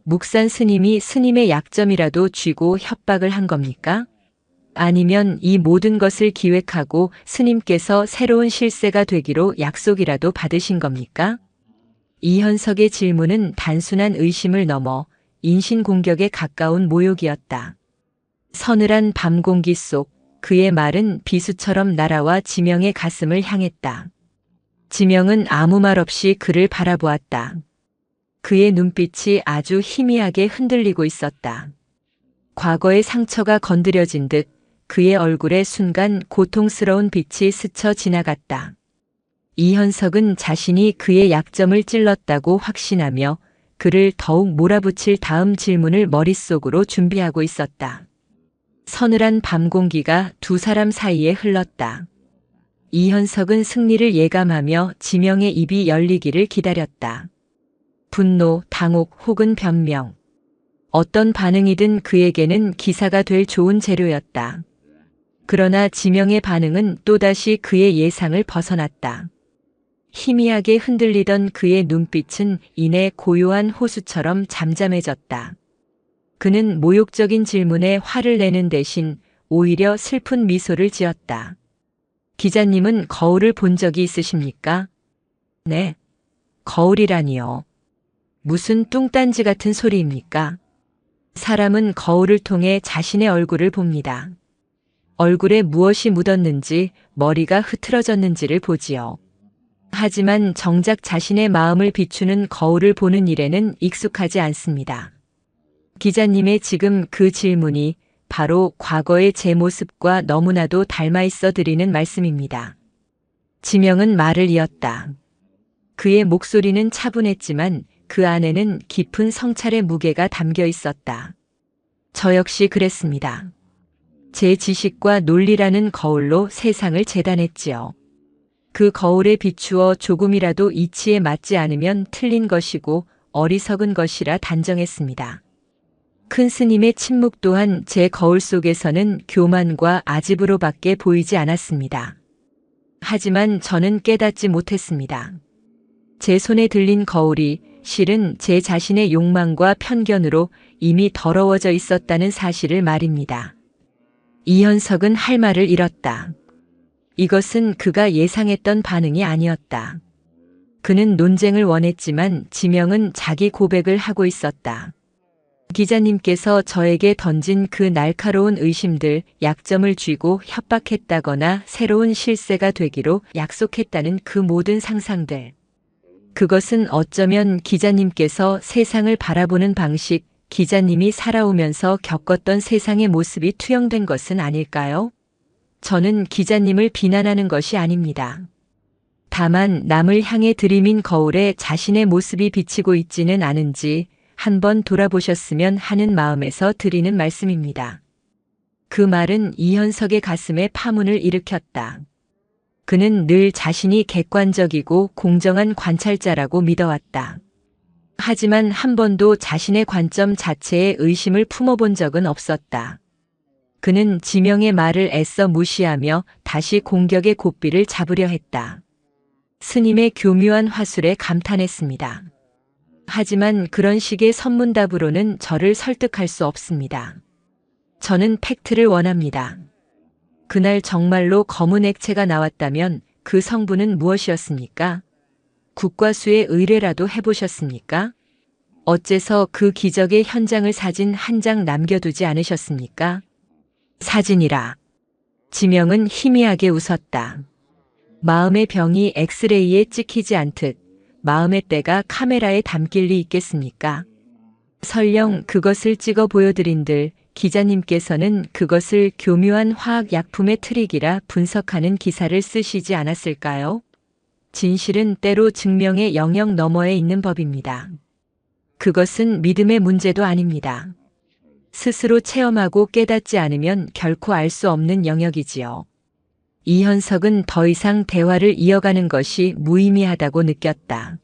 묵산 스님이 스님의 약점이라도 쥐고 협박을 한 겁니까? 아니면 이 모든 것을 기획하고 스님께서 새로운 실세가 되기로 약속이라도 받으신 겁니까? 이현석의 질문은 단순한 의심을 넘어 인신공격에 가까운 모욕이었다. 서늘한 밤 공기 속 그의 말은 비수처럼 날아와 지명의 가슴을 향했다. 지명은 아무 말 없이 그를 바라보았다. 그의 눈빛이 아주 희미하게 흔들리고 있었다. 과거의 상처가 건드려진 듯 그의 얼굴에 순간 고통스러운 빛이 스쳐 지나갔다. 이현석은 자신이 그의 약점을 찔렀다고 확신하며 그를 더욱 몰아붙일 다음 질문을 머릿속으로 준비하고 있었다. 서늘한 밤 공기가 두 사람 사이에 흘렀다. 이현석은 승리를 예감하며 지명의 입이 열리기를 기다렸다. 분노, 당혹 혹은 변명. 어떤 반응이든 그에게는 기사가 될 좋은 재료였다. 그러나 지명의 반응은 또다시 그의 예상을 벗어났다. 희미하게 흔들리던 그의 눈빛은 이내 고요한 호수처럼 잠잠해졌다. 그는 모욕적인 질문에 화를 내는 대신 오히려 슬픈 미소를 지었다. 기자님은 거울을 본 적이 있으십니까? 네. 거울이라니요. 무슨 뚱딴지 같은 소리입니까? 사람은 거울을 통해 자신의 얼굴을 봅니다. 얼굴에 무엇이 묻었는지, 머리가 흐트러졌는지를 보지요. 하지만 정작 자신의 마음을 비추는 거울을 보는 일에는 익숙하지 않습니다. 기자님의 지금 그 질문이 바로 과거의 제 모습과 너무나도 닮아 있어 드리는 말씀입니다. 지명은 말을 이었다. 그의 목소리는 차분했지만 그 안에는 깊은 성찰의 무게가 담겨 있었다. 저 역시 그랬습니다. 제 지식과 논리라는 거울로 세상을 재단했지요. 그 거울에 비추어 조금이라도 이치에 맞지 않으면 틀린 것이고 어리석은 것이라 단정했습니다. 큰 스님의 침묵 또한 제 거울 속에서는 교만과 아집으로밖에 보이지 않았습니다. 하지만 저는 깨닫지 못했습니다. 제 손에 들린 거울이 실은 제 자신의 욕망과 편견으로 이미 더러워져 있었다는 사실을 말입니다. 이현석은 할 말을 잃었다. 이것은 그가 예상했던 반응이 아니었다. 그는 논쟁을 원했지만 지명은 자기 고백을 하고 있었다. 기자님께서 저에게 던진 그 날카로운 의심들, 약점을 쥐고 협박했다거나 새로운 실세가 되기로 약속했다는 그 모든 상상들. 그것은 어쩌면 기자님께서 세상을 바라보는 방식, 기자님이 살아오면서 겪었던 세상의 모습이 투영된 것은 아닐까요? 저는 기자님을 비난하는 것이 아닙니다. 다만 남을 향해 들이민 거울에 자신의 모습이 비치고 있지는 않은지 한번 돌아보셨으면 하는 마음에서 드리는 말씀입니다. 그 말은 이현석의 가슴에 파문을 일으켰다. 그는 늘 자신이 객관적이고 공정한 관찰자라고 믿어왔다. 하지만 한 번도 자신의 관점 자체에 의심을 품어본 적은 없었다. 그는 지명의 말을 애써 무시하며 다시 공격의 고삐를 잡으려 했다. 스님의 교묘한 화술에 감탄했습니다. 하지만 그런 식의 선문답으로는 저를 설득할 수 없습니다. 저는 팩트를 원합니다. 그날 정말로 검은 액체가 나왔다면 그 성분은 무엇이었습니까? 국과수의 의뢰라도 해보셨습니까? 어째서 그 기적의 현장을 사진 한 장 남겨두지 않으셨습니까? 사진이라. 지명은 희미하게 웃었다. 마음의 병이 엑스레이에 찍히지 않듯 마음의 때가 카메라에 담길 리 있겠습니까? 설령 그것을 찍어 보여드린들 기자님께서는 그것을 교묘한 화학약품의 트릭이라 분석하는 기사를 쓰시지 않았을까요? 진실은 때로 증명의 영역 너머에 있는 법입니다. 그것은 믿음의 문제도 아닙니다. 스스로 체험하고 깨닫지 않으면 결코 알 수 없는 영역이지요. 이현석은 더 이상 대화를 이어가는 것이 무의미하다고 느꼈다.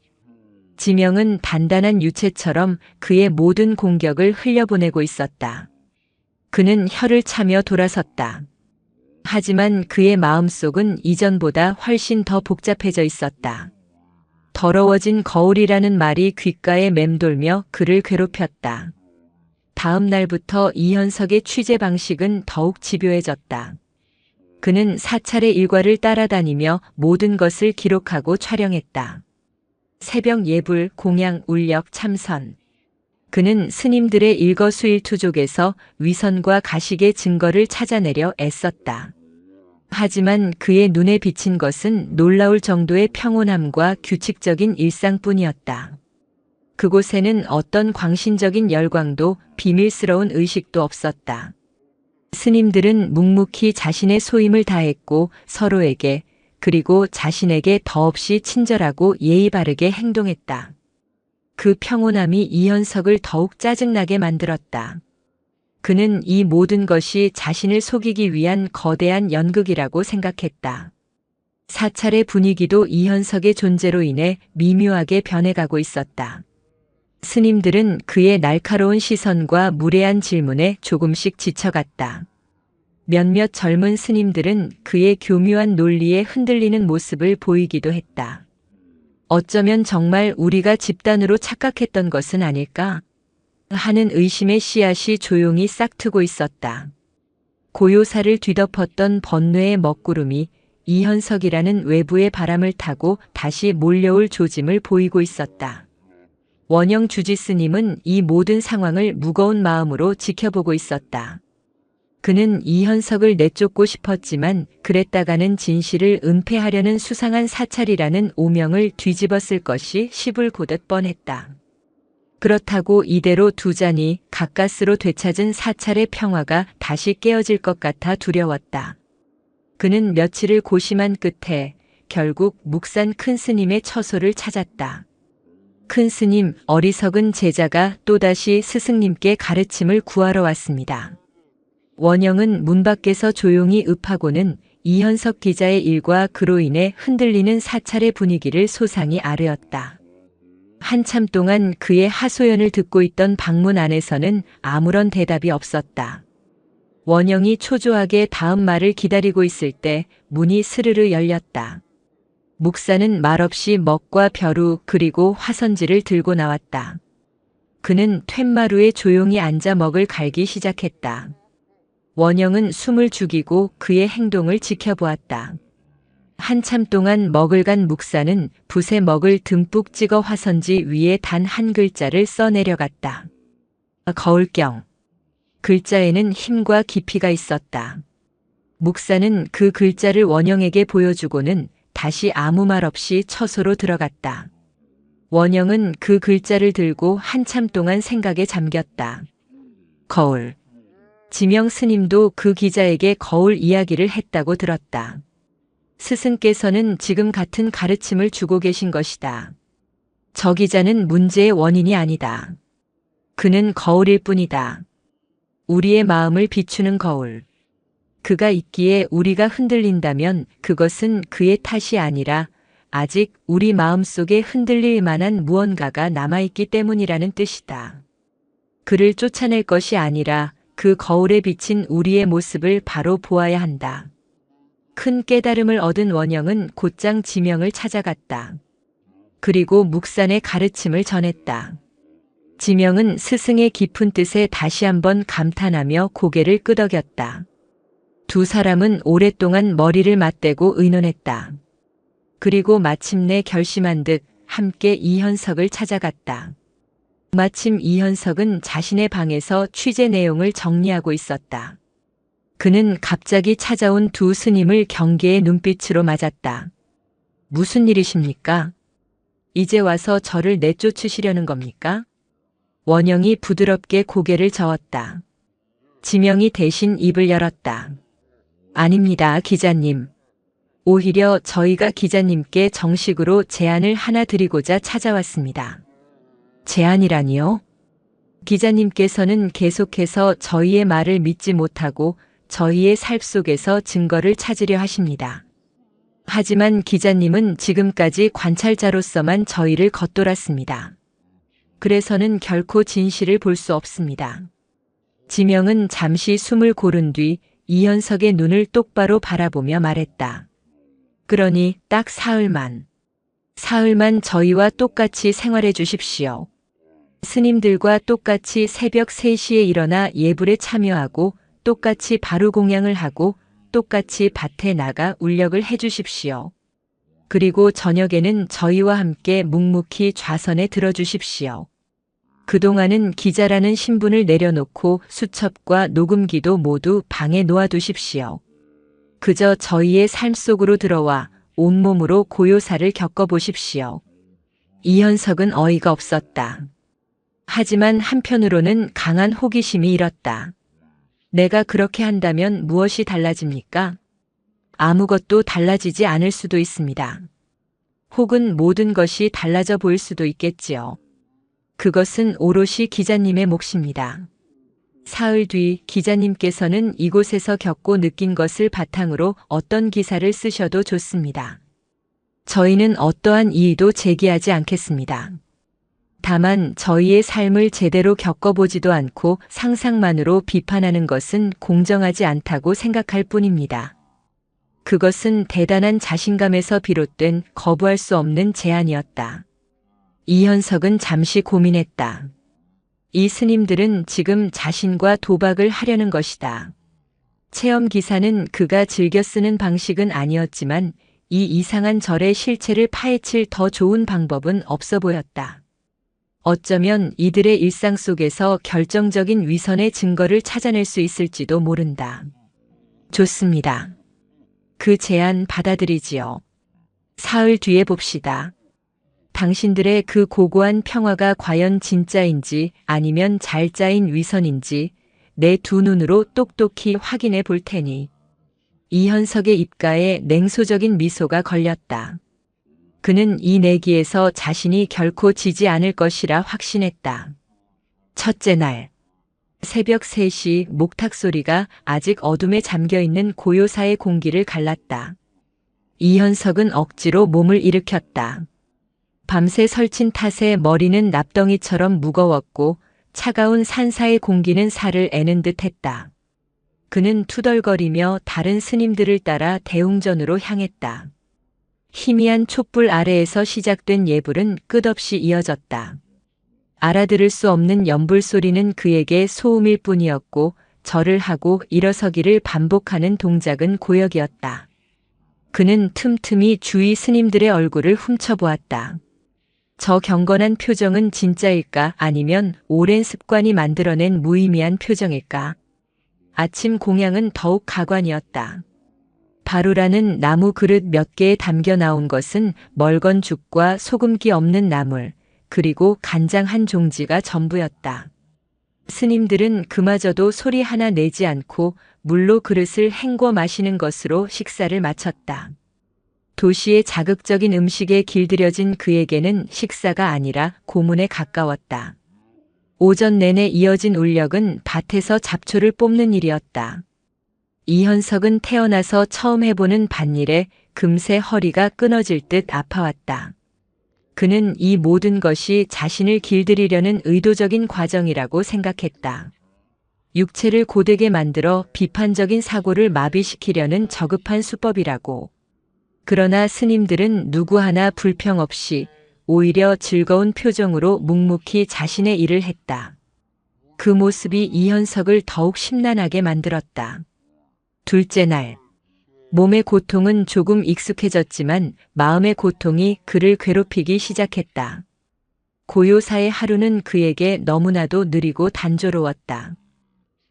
지명은 단단한 유체처럼 그의 모든 공격을 흘려보내고 있었다. 그는 혀를 차며 돌아섰다. 하지만 그의 마음속은 이전보다 훨씬 더 복잡해져 있었다. 더러워진 거울이라는 말이 귓가에 맴돌며 그를 괴롭혔다. 다음 날부터 이현석의 취재 방식은 더욱 집요해졌다. 그는 사찰의 일과를 따라다니며 모든 것을 기록하고 촬영했다. 새벽 예불, 공양, 울력, 참선. 그는 스님들의 일거수일투족에서 위선과 가식의 증거를 찾아내려 애썼다. 하지만 그의 눈에 비친 것은 놀라울 정도의 평온함과 규칙적인 일상뿐이었다. 그곳에는 어떤 광신적인 열광도 비밀스러운 의식도 없었다. 스님들은 묵묵히 자신의 소임을 다했고 서로에게 그리고 자신에게 더없이 친절하고 예의 바르게 행동했다. 그 평온함이 이현석을 더욱 짜증나게 만들었다. 그는 이 모든 것이 자신을 속이기 위한 거대한 연극이라고 생각했다. 사찰의 분위기도 이현석의 존재로 인해 미묘하게 변해가고 있었다. 스님들은 그의 날카로운 시선과 무례한 질문에 조금씩 지쳐갔다. 몇몇 젊은 스님들은 그의 교묘한 논리에 흔들리는 모습을 보이기도 했다. 어쩌면 정말 우리가 집단으로 착각했던 것은 아닐까 하는 의심의 씨앗이 조용히 싹트고 있었다. 고요사를 뒤덮었던 번뇌의 먹구름이 이현석이라는 외부의 바람을 타고 다시 몰려올 조짐을 보이고 있었다. 원영 주지스님은 이 모든 상황을 무거운 마음으로 지켜보고 있었다. 그는 이현석을 내쫓고 싶었지만 그랬다가는 진실을 은폐하려는 수상한 사찰이라는 오명을 뒤집었을 것이 시불고듯 뻔했다. 그렇다고 이대로 두자니 가까스로 되찾은 사찰의 평화가 다시 깨어질 것 같아 두려웠다. 그는 며칠을 고심한 끝에 결국 묵산 큰 스님의 처소를 찾았다. 큰 스님, 어리석은 제자가 또다시 스승님께 가르침을 구하러 왔습니다. 원영은 문 밖에서 조용히 읍하고는 이현석 기자의 일과 그로 인해 흔들리는 사찰의 분위기를 소상히 아뢰었다. 한참 동안 그의 하소연을 듣고 있던 방문 안에서는 아무런 대답이 없었다. 원영이 초조하게 다음 말을 기다리고 있을 때 문이 스르르 열렸다. 묵사는 말없이 먹과 벼루 그리고 화선지를 들고 나왔다. 그는 툇마루에 조용히 앉아 먹을 갈기 시작했다. 원영은 숨을 죽이고 그의 행동을 지켜보았다. 한참 동안 먹을 간 묵사는 붓에 먹을 듬뿍 찍어 화선지 위에 단 한 글자를 써내려갔다. 거울경. 글자에는 힘과 깊이가 있었다. 묵사는 그 글자를 원영에게 보여주고는 다시 아무 말 없이 처소로 들어갔다. 원영은 그 글자를 들고 한참 동안 생각에 잠겼다. 거울. 지명 스님도 그 기자에게 거울 이야기를 했다고 들었다. 스승께서는 지금 같은 가르침을 주고 계신 것이다. 저 기자는 문제의 원인이 아니다. 그는 거울일 뿐이다. 우리의 마음을 비추는 거울. 그가 있기에 우리가 흔들린다면 그것은 그의 탓이 아니라 아직 우리 마음속에 흔들릴 만한 무언가가 남아있기 때문이라는 뜻이다. 그를 쫓아낼 것이 아니라 그 거울에 비친 우리의 모습을 바로 보아야 한다. 큰 깨달음을 얻은 원영은 곧장 지명을 찾아갔다. 그리고 묵산의 가르침을 전했다. 지명은 스승의 깊은 뜻에 다시 한번 감탄하며 고개를 끄덕였다. 두 사람은 오랫동안 머리를 맞대고 의논했다. 그리고 마침내 결심한 듯 함께 이현석을 찾아갔다. 마침 이현석은 자신의 방에서 취재 내용을 정리하고 있었다. 그는 갑자기 찾아온 두 스님을 경계의 눈빛으로 맞았다. 무슨 일이십니까? 이제 와서 저를 내쫓으시려는 겁니까? 원영이 부드럽게 고개를 저었다. 지명이 대신 입을 열었다. 아닙니다, 기자님. 오히려 저희가 기자님께 정식으로 제안을 하나 드리고자 찾아왔습니다. 제안이라니요? 기자님께서는 계속해서 저희의 말을 믿지 못하고 저희의 삶 속에서 증거를 찾으려 하십니다. 하지만 기자님은 지금까지 관찰자로서만 저희를 겉돌았습니다. 그래서는 결코 진실을 볼 수 없습니다. 지명은 잠시 숨을 고른 뒤 이현석의 눈을 똑바로 바라보며 말했다. 그러니 딱 사흘만 저희와 똑같이 생활해 주십시오. 스님들과 똑같이 새벽 3시에 일어나 예불에 참여하고 똑같이 바루공양을 하고 똑같이 밭에 나가 울력을 해 주십시오. 그리고 저녁에는 저희와 함께 묵묵히 좌선에 들어주십시오. 그동안은 기자라는 신분을 내려놓고 수첩과 녹음기도 모두 방에 놓아두십시오. 그저 저희의 삶 속으로 들어와 온몸으로 고요사를 겪어보십시오. 이현석은 어이가 없었다. 하지만 한편으로는 강한 호기심이 일었다. 내가 그렇게 한다면 무엇이 달라집니까? 아무것도 달라지지 않을 수도 있습니다. 혹은 모든 것이 달라져 보일 수도 있겠지요. 그것은 오롯이 기자님의 몫입니다. 사흘 뒤 기자님께서는 이곳에서 겪고 느낀 것을 바탕으로 어떤 기사를 쓰셔도 좋습니다. 저희는 어떠한 이의도 제기하지 않겠습니다. 다만 저희의 삶을 제대로 겪어보지도 않고 상상만으로 비판하는 것은 공정하지 않다고 생각할 뿐입니다. 그것은 대단한 자신감에서 비롯된 거부할 수 없는 제안이었다. 이현석은 잠시 고민했다. 이 스님들은 지금 자신과 도박을 하려는 것이다. 체험 기사는 그가 즐겨 쓰는 방식은 아니었지만 이 이상한 절의 실체를 파헤칠 더 좋은 방법은 없어 보였다. 어쩌면 이들의 일상 속에서 결정적인 위선의 증거를 찾아낼 수 있을지도 모른다. 좋습니다. 그 제안 받아들이지요. 사흘 뒤에 봅시다. 당신들의 그 고고한 평화가 과연 진짜인지 아니면 잘 짜인 위선인지 내 두 눈으로 똑똑히 확인해 볼 테니. 이현석의 입가에 냉소적인 미소가 걸렸다. 그는 이 내기에서 자신이 결코 지지 않을 것이라 확신했다. 첫째 날, 새벽 3시 목탁 소리가 아직 어둠에 잠겨있는 고요사의 공기를 갈랐다. 이현석은 억지로 몸을 일으켰다. 밤새 설친 탓에 머리는 납덩이처럼 무거웠고 차가운 산사의 공기는 살을 애는 듯했다. 그는 투덜거리며 다른 스님들을 따라 대웅전으로 향했다. 희미한 촛불 아래에서 시작된 예불은 끝없이 이어졌다. 알아들을 수 없는 연불 소리는 그에게 소음일 뿐이었고 절을 하고 일어서기를 반복하는 동작은 고역이었다. 그는 틈틈이 주위 스님들의 얼굴을 훔쳐보았다. 저 경건한 표정은 진짜일까 아니면 오랜 습관이 만들어낸 무의미한 표정일까? 아침 공양은 더욱 가관이었다. 바루라는 나무 그릇 몇 개에 담겨 나온 것은 멀건 죽과 소금기 없는 나물, 그리고 간장 한 종지가 전부였다. 스님들은 그마저도 소리 하나 내지 않고 물로 그릇을 헹궈 마시는 것으로 식사를 마쳤다. 도시의 자극적인 음식에 길들여진 그에게는 식사가 아니라 고문에 가까웠다. 오전 내내 이어진 울력은 밭에서 잡초를 뽑는 일이었다. 이현석은 태어나서 처음 해보는 밭일에 금세 허리가 끊어질 듯 아파왔다. 그는 이 모든 것이 자신을 길들이려는 의도적인 과정이라고 생각했다. 육체를 고되게 만들어 비판적인 사고를 마비시키려는 저급한 수법이라고. 그러나 스님들은 누구 하나 불평 없이 오히려 즐거운 표정으로 묵묵히 자신의 일을 했다. 그 모습이 이현석을 더욱 심란하게 만들었다. 둘째 날, 몸의 고통은 조금 익숙해졌지만 마음의 고통이 그를 괴롭히기 시작했다. 고요사의 하루는 그에게 너무나도 느리고 단조로웠다.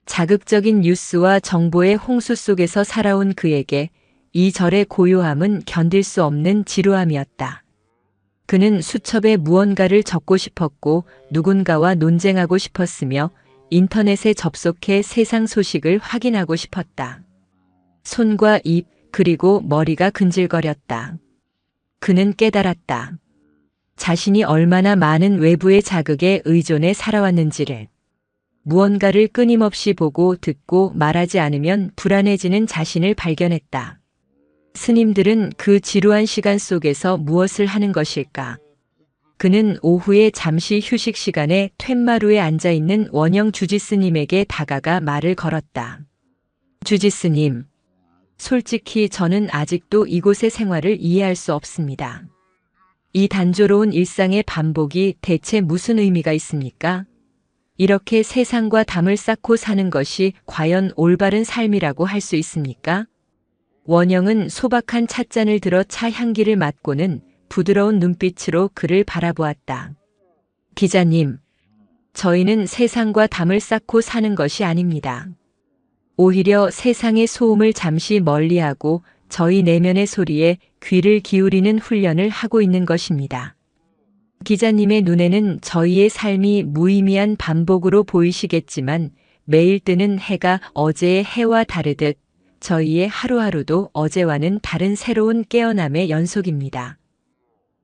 자극적인 뉴스와 정보의 홍수 속에서 살아온 그에게 이 절의 고요함은 견딜 수 없는 지루함이었다. 그는 수첩에 무언가를 적고 싶었고 누군가와 논쟁하고 싶었으며 인터넷에 접속해 세상 소식을 확인하고 싶었다. 손과 입 그리고 머리가 근질거렸다. 그는 깨달았다. 자신이 얼마나 많은 외부의 자극에 의존해 살아왔는지를. 무언가를 끊임없이 보고 듣고 말하지 않으면 불안해지는 자신을 발견했다. 스님들은 그 지루한 시간 속에서 무엇을 하는 것일까? 그는 오후에 잠시 휴식 시간에 툇마루에 앉아있는 원영 주지스님에게 다가가 말을 걸었다. 주지스님, 솔직히 저는 아직도 이곳의 생활을 이해할 수 없습니다. 이 단조로운 일상의 반복이 대체 무슨 의미가 있습니까? 이렇게 세상과 담을 쌓고 사는 것이 과연 올바른 삶이라고 할 수 있습니까? 원영은 소박한 찻잔을 들어 차 향기를 맡고는 부드러운 눈빛으로 그를 바라보았다. 기자님, 저희는 세상과 담을 쌓고 사는 것이 아닙니다. 오히려 세상의 소음을 잠시 멀리하고 저희 내면의 소리에 귀를 기울이는 훈련을 하고 있는 것입니다. 기자님의 눈에는 저희의 삶이 무의미한 반복으로 보이시겠지만 매일 뜨는 해가 어제의 해와 다르듯 저희의 하루하루도 어제와는 다른 새로운 깨어남의 연속입니다.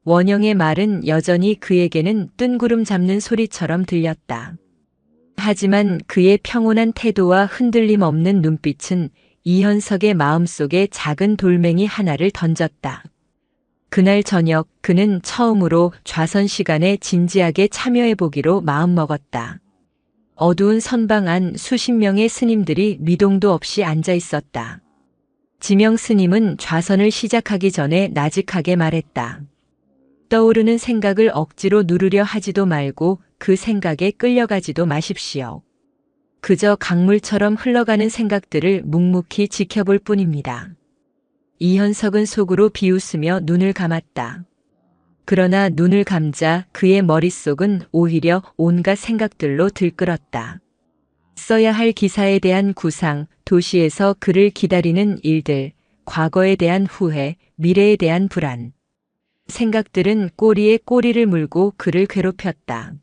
원영의 말은 여전히 그에게는 뜬구름 잡는 소리처럼 들렸다. 하지만 그의 평온한 태도와 흔들림 없는 눈빛은 이현석의 마음속에 작은 돌멩이 하나를 던졌다. 그날 저녁 그는 처음으로 좌선 시간에 진지하게 참여해보기로 마음먹었다. 어두운 선방 안 수십 명의 스님들이 미동도 없이 앉아 있었다. 지명 스님은 좌선을 시작하기 전에 나직하게 말했다. 떠오르는 생각을 억지로 누르려 하지도 말고 그 생각에 끌려가지도 마십시오. 그저 강물처럼 흘러가는 생각들을 묵묵히 지켜볼 뿐입니다. 이현석은 속으로 비웃으며 눈을 감았다. 그러나 눈을 감자 그의 머릿속은 오히려 온갖 생각들로 들끓었다. 써야 할 기사에 대한 구상, 도시에서 그를 기다리는 일들, 과거에 대한 후회, 미래에 대한 불안. 생각들은 꼬리에 꼬리를 물고 그를 괴롭혔다.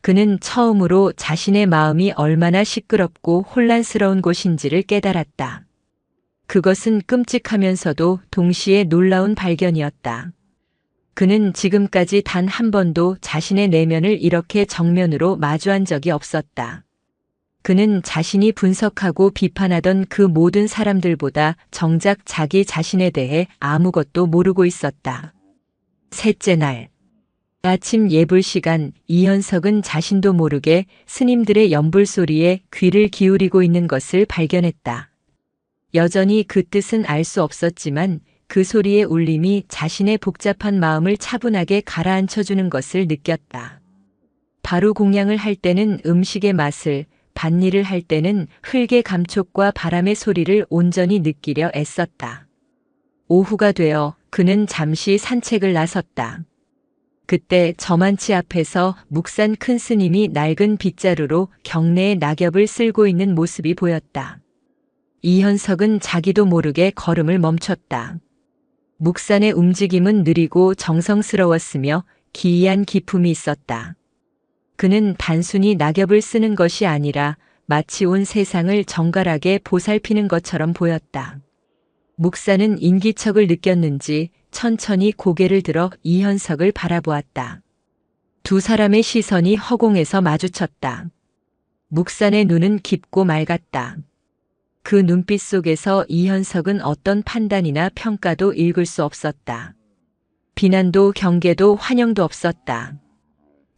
그는 처음으로 자신의 마음이 얼마나 시끄럽고 혼란스러운 곳인지를 깨달았다. 그것은 끔찍하면서도 동시에 놀라운 발견이었다. 그는 지금까지 단 한 번도 자신의 내면을 이렇게 정면으로 마주한 적이 없었다. 그는 자신이 분석하고 비판하던 그 모든 사람들보다 정작 자기 자신에 대해 아무것도 모르고 있었다. 셋째 날. 아침 예불 시간 이현석은 자신도 모르게 스님들의 연불 소리에 귀를 기울이고 있는 것을 발견했다. 여전히 그 뜻은 알 수 없었지만 그 소리의 울림이 자신의 복잡한 마음을 차분하게 가라앉혀주는 것을 느꼈다. 바로 공양을 할 때는 음식의 맛을, 밭일을 할 때는 흙의 감촉과 바람의 소리를 온전히 느끼려 애썼다. 오후가 되어 그는 잠시 산책을 나섰다. 그때 저만치 앞에서 묵산 큰 스님이 낡은 빗자루로 경내에 낙엽을 쓸고 있는 모습이 보였다. 이현석은 자기도 모르게 걸음을 멈췄다. 묵산의 움직임은 느리고 정성스러웠으며 기이한 기품이 있었다. 그는 단순히 낙엽을 쓰는 것이 아니라 마치 온 세상을 정갈하게 보살피는 것처럼 보였다. 묵산은 인기척을 느꼈는지 천천히 고개를 들어 이현석을 바라보았다. 두 사람의 시선이 허공에서 마주쳤다. 묵산의 눈은 깊고 맑았다. 그 눈빛 속에서 이현석은 어떤 판단이나 평가도 읽을 수 없었다. 비난도 경계도 환영도 없었다.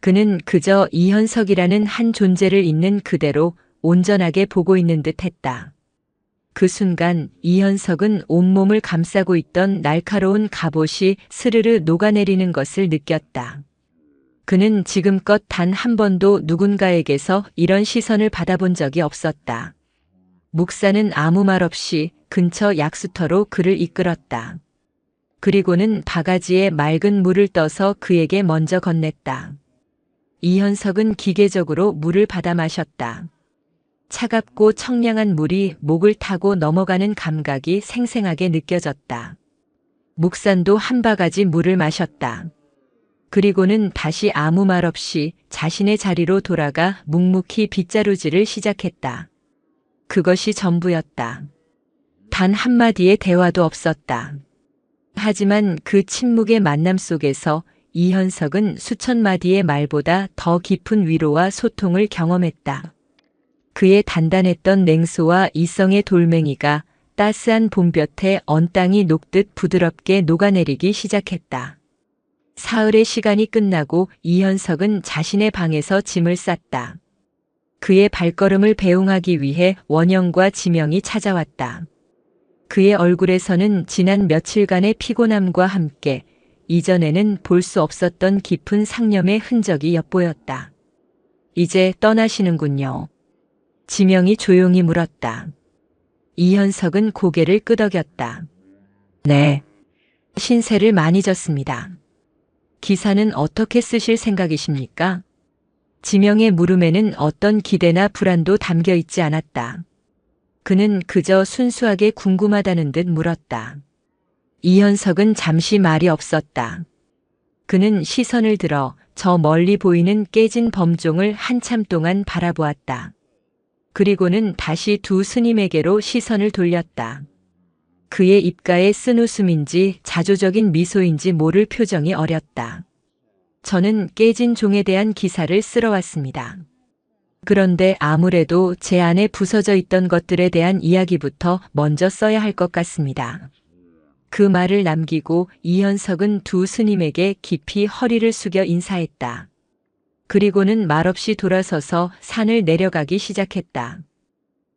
그는 그저 이현석이라는 한 존재를 있는 그대로 온전하게 보고 있는 듯 했다. 그 순간 이현석은 온몸을 감싸고 있던 날카로운 갑옷이 스르르 녹아내리는 것을 느꼈다. 그는 지금껏 단 한 번도 누군가에게서 이런 시선을 받아본 적이 없었다. 묵산은 아무 말 없이 근처 약수터로 그를 이끌었다. 그리고는 바가지에 맑은 물을 떠서 그에게 먼저 건넸다. 이현석은 기계적으로 물을 받아 마셨다. 차갑고 청량한 물이 목을 타고 넘어가는 감각이 생생하게 느껴졌다. 묵산도 한 바가지 물을 마셨다. 그리고는 다시 아무 말 없이 자신의 자리로 돌아가 묵묵히 빗자루질을 시작했다. 그것이 전부였다. 단 한마디의 대화도 없었다. 하지만 그 침묵의 만남 속에서 이현석은 수천 마디의 말보다 더 깊은 위로와 소통을 경험했다. 그의 단단했던 냉소와 이성의 돌멩이가 따스한 봄볕에 언 땅이 녹듯 부드럽게 녹아내리기 시작했다. 사흘의 시간이 끝나고 이현석은 자신의 방에서 짐을 쌌다. 그의 발걸음을 배웅하기 위해 원영과 지명이 찾아왔다. 그의 얼굴에서는 지난 며칠간의 피곤함과 함께 이전에는 볼 수 없었던 깊은 상념의 흔적이 엿보였다. 이제 떠나시는군요. 지명이 조용히 물었다. 이현석은 고개를 끄덕였다. 네. 신세를 많이 졌습니다. 기사는 어떻게 쓰실 생각이십니까? 지명의 물음에는 어떤 기대나 불안도 담겨 있지 않았다. 그는 그저 순수하게 궁금하다는 듯 물었다. 이현석은 잠시 말이 없었다. 그는 시선을 들어 저 멀리 보이는 깨진 범종을 한참 동안 바라보았다. 그리고는 다시 두 스님에게로 시선을 돌렸다. 그의 입가에 쓴 웃음인지 자조적인 미소인지 모를 표정이 어렸다. 저는 깨진 종에 대한 기사를 쓰러 왔습니다. 그런데 아무래도 제 안에 부서져 있던 것들에 대한 이야기부터 먼저 써야 할 것 같습니다. 그 말을 남기고 이현석은 두 스님에게 깊이 허리를 숙여 인사했다. 그리고는 말없이 돌아서서 산을 내려가기 시작했다.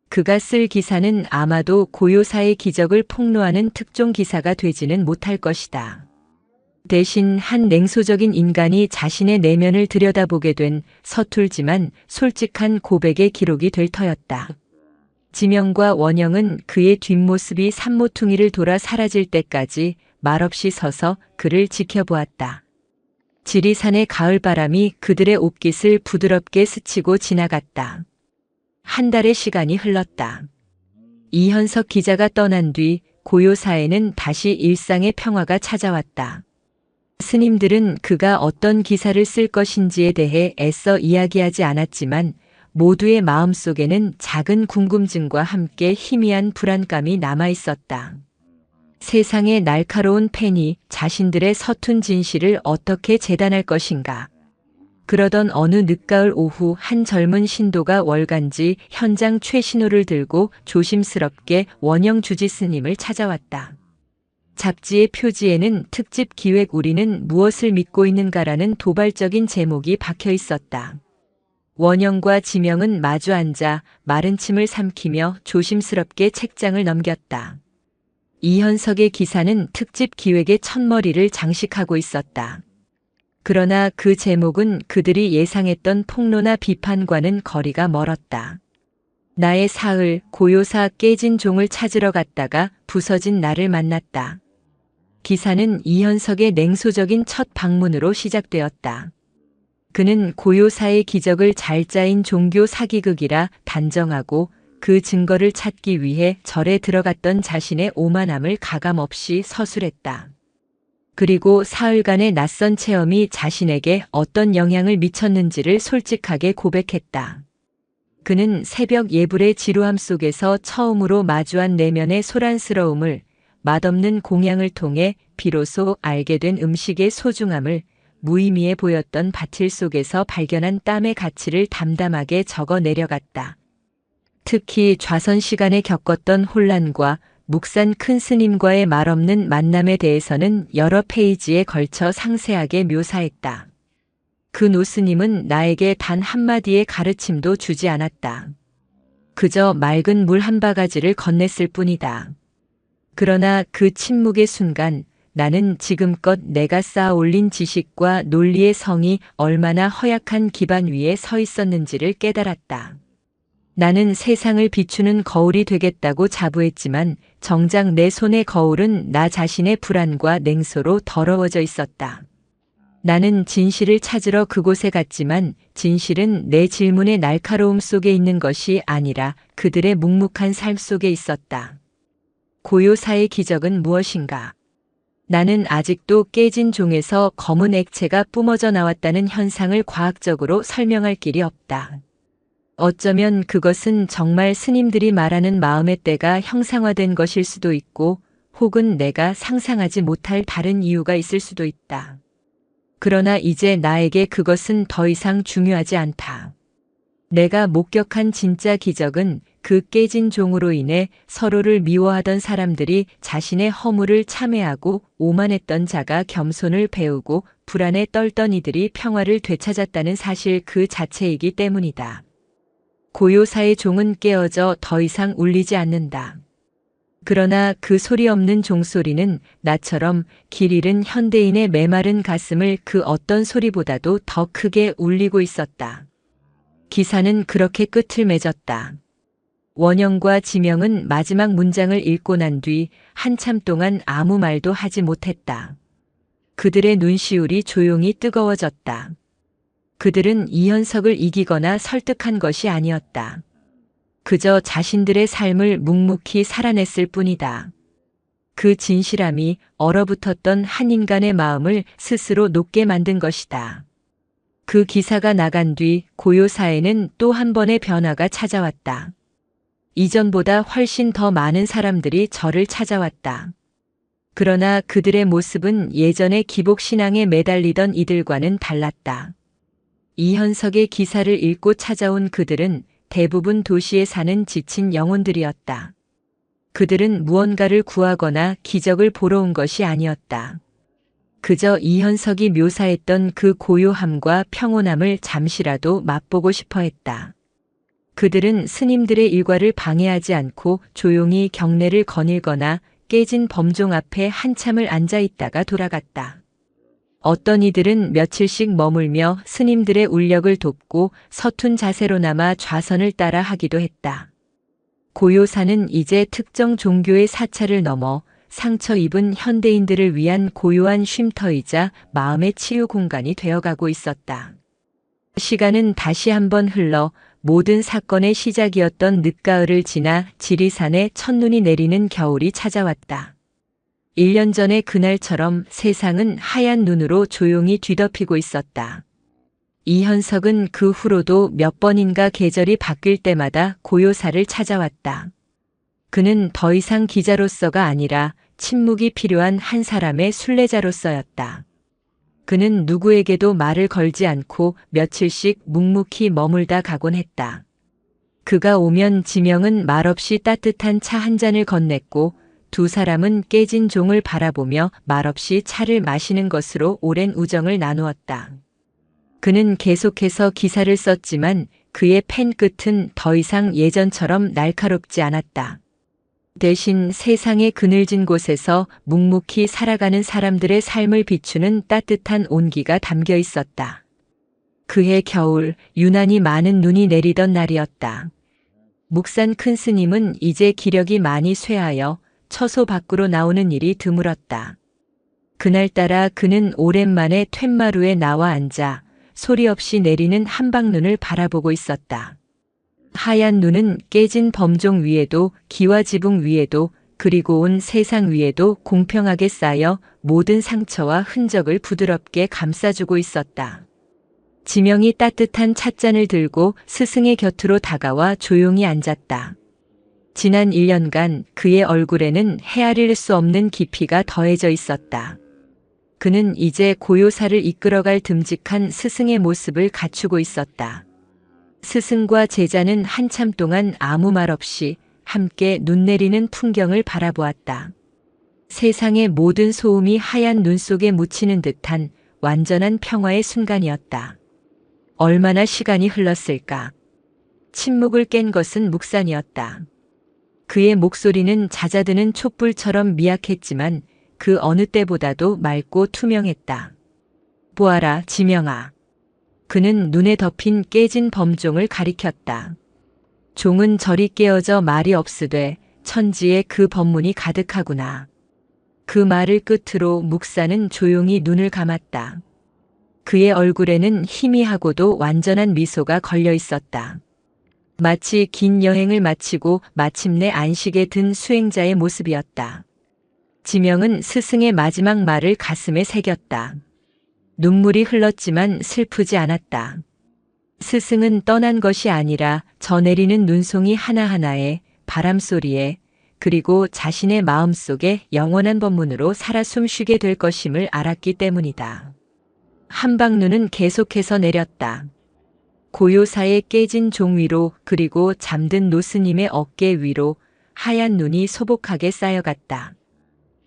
그가 쓸 기사는 아마도 고요사의 기적을 폭로하는 특종 기사가 되지는 못할 것이다. 대신 한 냉소적인 인간이 자신의 내면을 들여다보게 된 서툴지만 솔직한 고백의 기록이 될 터였다. 지명과 원영은 그의 뒷모습이 산모퉁이를 돌아 사라질 때까지 말없이 서서 그를 지켜보았다. 지리산의 가을바람이 그들의 옷깃을 부드럽게 스치고 지나갔다. 한 달의 시간이 흘렀다. 이현석 기자가 떠난 뒤 고요사에는 다시 일상의 평화가 찾아왔다. 스님들은 그가 어떤 기사를 쓸 것인지에 대해 애써 이야기하지 않았지만 모두의 마음속에는 작은 궁금증과 함께 희미한 불안감이 남아 있었다. 세상의 날카로운 펜이 자신들의 서툰 진실을 어떻게 재단할 것인가. 그러던 어느 늦가을 오후 한 젊은 신도가 월간지 현장 최신호를 들고 조심스럽게 원영 주지스님을 찾아왔다. 잡지의 표지에는 특집 기획 우리는 무엇을 믿고 있는가라는 도발적인 제목이 박혀 있었다. 원영과 지명은 마주 앉아 마른 침을 삼키며 조심스럽게 책장을 넘겼다. 이현석의 기사는 특집 기획의 첫머리를 장식하고 있었다. 그러나 그 제목은 그들이 예상했던 폭로나 비판과는 거리가 멀었다. 나의 사흘 고요사 깨진 종을 찾으러 갔다가 부서진 나를 만났다. 기사는 이현석의 냉소적인 첫 방문으로 시작되었다. 그는 고요사의 기적을 잘 짜인 종교 사기극이라 단정하고 그 증거를 찾기 위해 절에 들어갔던 자신의 오만함을 가감없이 서술했다. 그리고 사흘간의 낯선 체험이 자신에게 어떤 영향을 미쳤는지를 솔직하게 고백했다. 그는 새벽 예불의 지루함 속에서 처음으로 마주한 내면의 소란스러움을, 맛없는 공양을 통해 비로소 알게 된 음식의 소중함을, 무의미해 보였던 바칠 속에서 발견한 땀의 가치를 담담하게 적어 내려갔다. 특히 좌선 시간에 겪었던 혼란과 묵산 큰 스님과의 말없는 만남에 대해서는 여러 페이지에 걸쳐 상세하게 묘사했다. 그 노스님은 나에게 단 한마디의 가르침도 주지 않았다. 그저 맑은 물 한 바가지를 건넸을 뿐이다. 그러나 그 침묵의 순간 나는 지금껏 내가 쌓아 올린 지식과 논리의 성이 얼마나 허약한 기반 위에 서 있었는지를 깨달았다. 나는 세상을 비추는 거울이 되겠다고 자부했지만 정작 내 손의 거울은 나 자신의 불안과 냉소로 더러워져 있었다. 나는 진실을 찾으러 그곳에 갔지만 진실은 내 질문의 날카로움 속에 있는 것이 아니라 그들의 묵묵한 삶 속에 있었다. 고요사의 기적은 무엇인가? 나는 아직도 깨진 종에서 검은 액체가 뿜어져 나왔다는 현상을 과학적으로 설명할 길이 없다. 어쩌면 그것은 정말 스님들이 말하는 마음의 때가 형상화된 것일 수도 있고, 혹은 내가 상상하지 못할 다른 이유가 있을 수도 있다. 그러나 이제 나에게 그것은 더 이상 중요하지 않다. 내가 목격한 진짜 기적은 그 깨진 종으로 인해 서로를 미워하던 사람들이 자신의 허물을 참회하고 오만했던 자가 겸손을 배우고 불안에 떨던 이들이 평화를 되찾았다는 사실 그 자체이기 때문이다. 고요사의 종은 깨어져 더 이상 울리지 않는다. 그러나 그 소리 없는 종소리는 나처럼 길 잃은 현대인의 메마른 가슴을 그 어떤 소리보다도 더 크게 울리고 있었다. 기사는 그렇게 끝을 맺었다. 원영과 지명은 마지막 문장을 읽고 난 뒤 한참 동안 아무 말도 하지 못했다. 그들의 눈시울이 조용히 뜨거워졌다. 그들은 이현석을 이기거나 설득한 것이 아니었다. 그저 자신들의 삶을 묵묵히 살아냈을 뿐이다. 그 진실함이 얼어붙었던 한 인간의 마음을 스스로 녹게 만든 것이다. 그 기사가 나간 뒤 고요사에는 또 한 번의 변화가 찾아왔다. 이전보다 훨씬 더 많은 사람들이 저를 찾아왔다. 그러나 그들의 모습은 예전의 기복신앙에 매달리던 이들과는 달랐다. 이현석의 기사를 읽고 찾아온 그들은 대부분 도시에 사는 지친 영혼들이었다. 그들은 무언가를 구하거나 기적을 보러 온 것이 아니었다. 그저 이현석이 묘사했던 그 고요함과 평온함을 잠시라도 맛보고 싶어 했다. 그들은 스님들의 일과를 방해하지 않고 조용히 경례를 거닐거나 깨진 범종 앞에 한참을 앉아 있다가 돌아갔다. 어떤 이들은 며칠씩 머물며 스님들의 울력을 돕고 서툰 자세로나마 좌선을 따라 하기도 했다. 고요사는 이제 특정 종교의 사찰을 넘어 상처 입은 현대인들을 위한 고요한 쉼터이자 마음의 치유 공간이 되어가고 있었다. 시간은 다시 한번 흘러 모든 사건의 시작이었던 늦가을을 지나 지리산에 첫눈이 내리는 겨울이 찾아왔다. 1년 전의 그날처럼 세상은 하얀 눈으로 조용히 뒤덮이고 있었다. 이현석은 그 후로도 몇 번인가 계절이 바뀔 때마다 고요사를 찾아왔다. 그는 더 이상 기자로서가 아니라 침묵이 필요한 한 사람의 순례자로서였다. 그는 누구에게도 말을 걸지 않고 며칠씩 묵묵히 머물다 가곤 했다. 그가 오면 지명은 말없이 따뜻한 차 한 잔을 건넸고 두 사람은 깨진 종을 바라보며 말없이 차를 마시는 것으로 오랜 우정을 나누었다. 그는 계속해서 기사를 썼지만 그의 펜 끝은 더 이상 예전처럼 날카롭지 않았다. 대신 세상의 그늘진 곳에서 묵묵히 살아가는 사람들의 삶을 비추는 따뜻한 온기가 담겨 있었다. 그해 겨울 유난히 많은 눈이 내리던 날이었다. 묵산 큰 스님은 이제 기력이 많이 쇠하여 처소 밖으로 나오는 일이 드물었다. 그날따라 그는 오랜만에 툇마루에 나와 앉아 소리 없이 내리는 한방눈을 바라보고 있었다. 하얀 눈은 깨진 범종 위에도 기와 지붕 위에도 그리고 온 세상 위에도 공평하게 쌓여 모든 상처와 흔적을 부드럽게 감싸주고 있었다. 지명이 따뜻한 찻잔을 들고 스승의 곁으로 다가와 조용히 앉았다. 지난 1년간 그의 얼굴에는 헤아릴 수 없는 깊이가 더해져 있었다. 그는 이제 고요사를 이끌어갈 듬직한 스승의 모습을 갖추고 있었다. 스승과 제자는 한참 동안 아무 말 없이 함께 눈 내리는 풍경을 바라보았다. 세상의 모든 소음이 하얀 눈 속에 묻히는 듯한 완전한 평화의 순간이었다. 얼마나 시간이 흘렀을까? 침묵을 깬 것은 묵산이었다. 그의 목소리는 잦아드는 촛불처럼 미약했지만 그 어느 때보다도 맑고 투명했다. 보아라, 지명아. 그는 눈에 덮인 깨진 범종을 가리켰다. 종은 저리 깨어져 말이 없으되 천지에 그 법문이 가득하구나. 그 말을 끝으로 묵산은 조용히 눈을 감았다. 그의 얼굴에는 희미하고도 완전한 미소가 걸려 있었다. 마치 긴 여행을 마치고 마침내 안식에 든 수행자의 모습이었다. 지명은 스승의 마지막 말을 가슴에 새겼다. 눈물이 흘렀지만 슬프지 않았다. 스승은 떠난 것이 아니라 저 내리는 눈송이 하나하나에 바람소리에 그리고 자신의 마음속에 영원한 법문으로 살아 숨쉬게 될 것임을 알았기 때문이다. 한방눈은 계속해서 내렸다. 고요사의 깨진 종 위로 그리고 잠든 노스님의 어깨 위로 하얀 눈이 소복하게 쌓여갔다.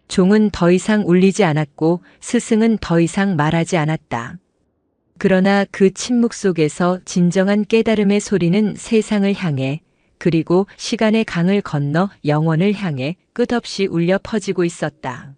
종은 더 이상 울리지 않았고 스승은 더 이상 말하지 않았다. 그러나 그 침묵 속에서 진정한 깨달음의 소리는 세상을 향해 그리고 시간의 강을 건너 영원을 향해 끝없이 울려 퍼지고 있었다.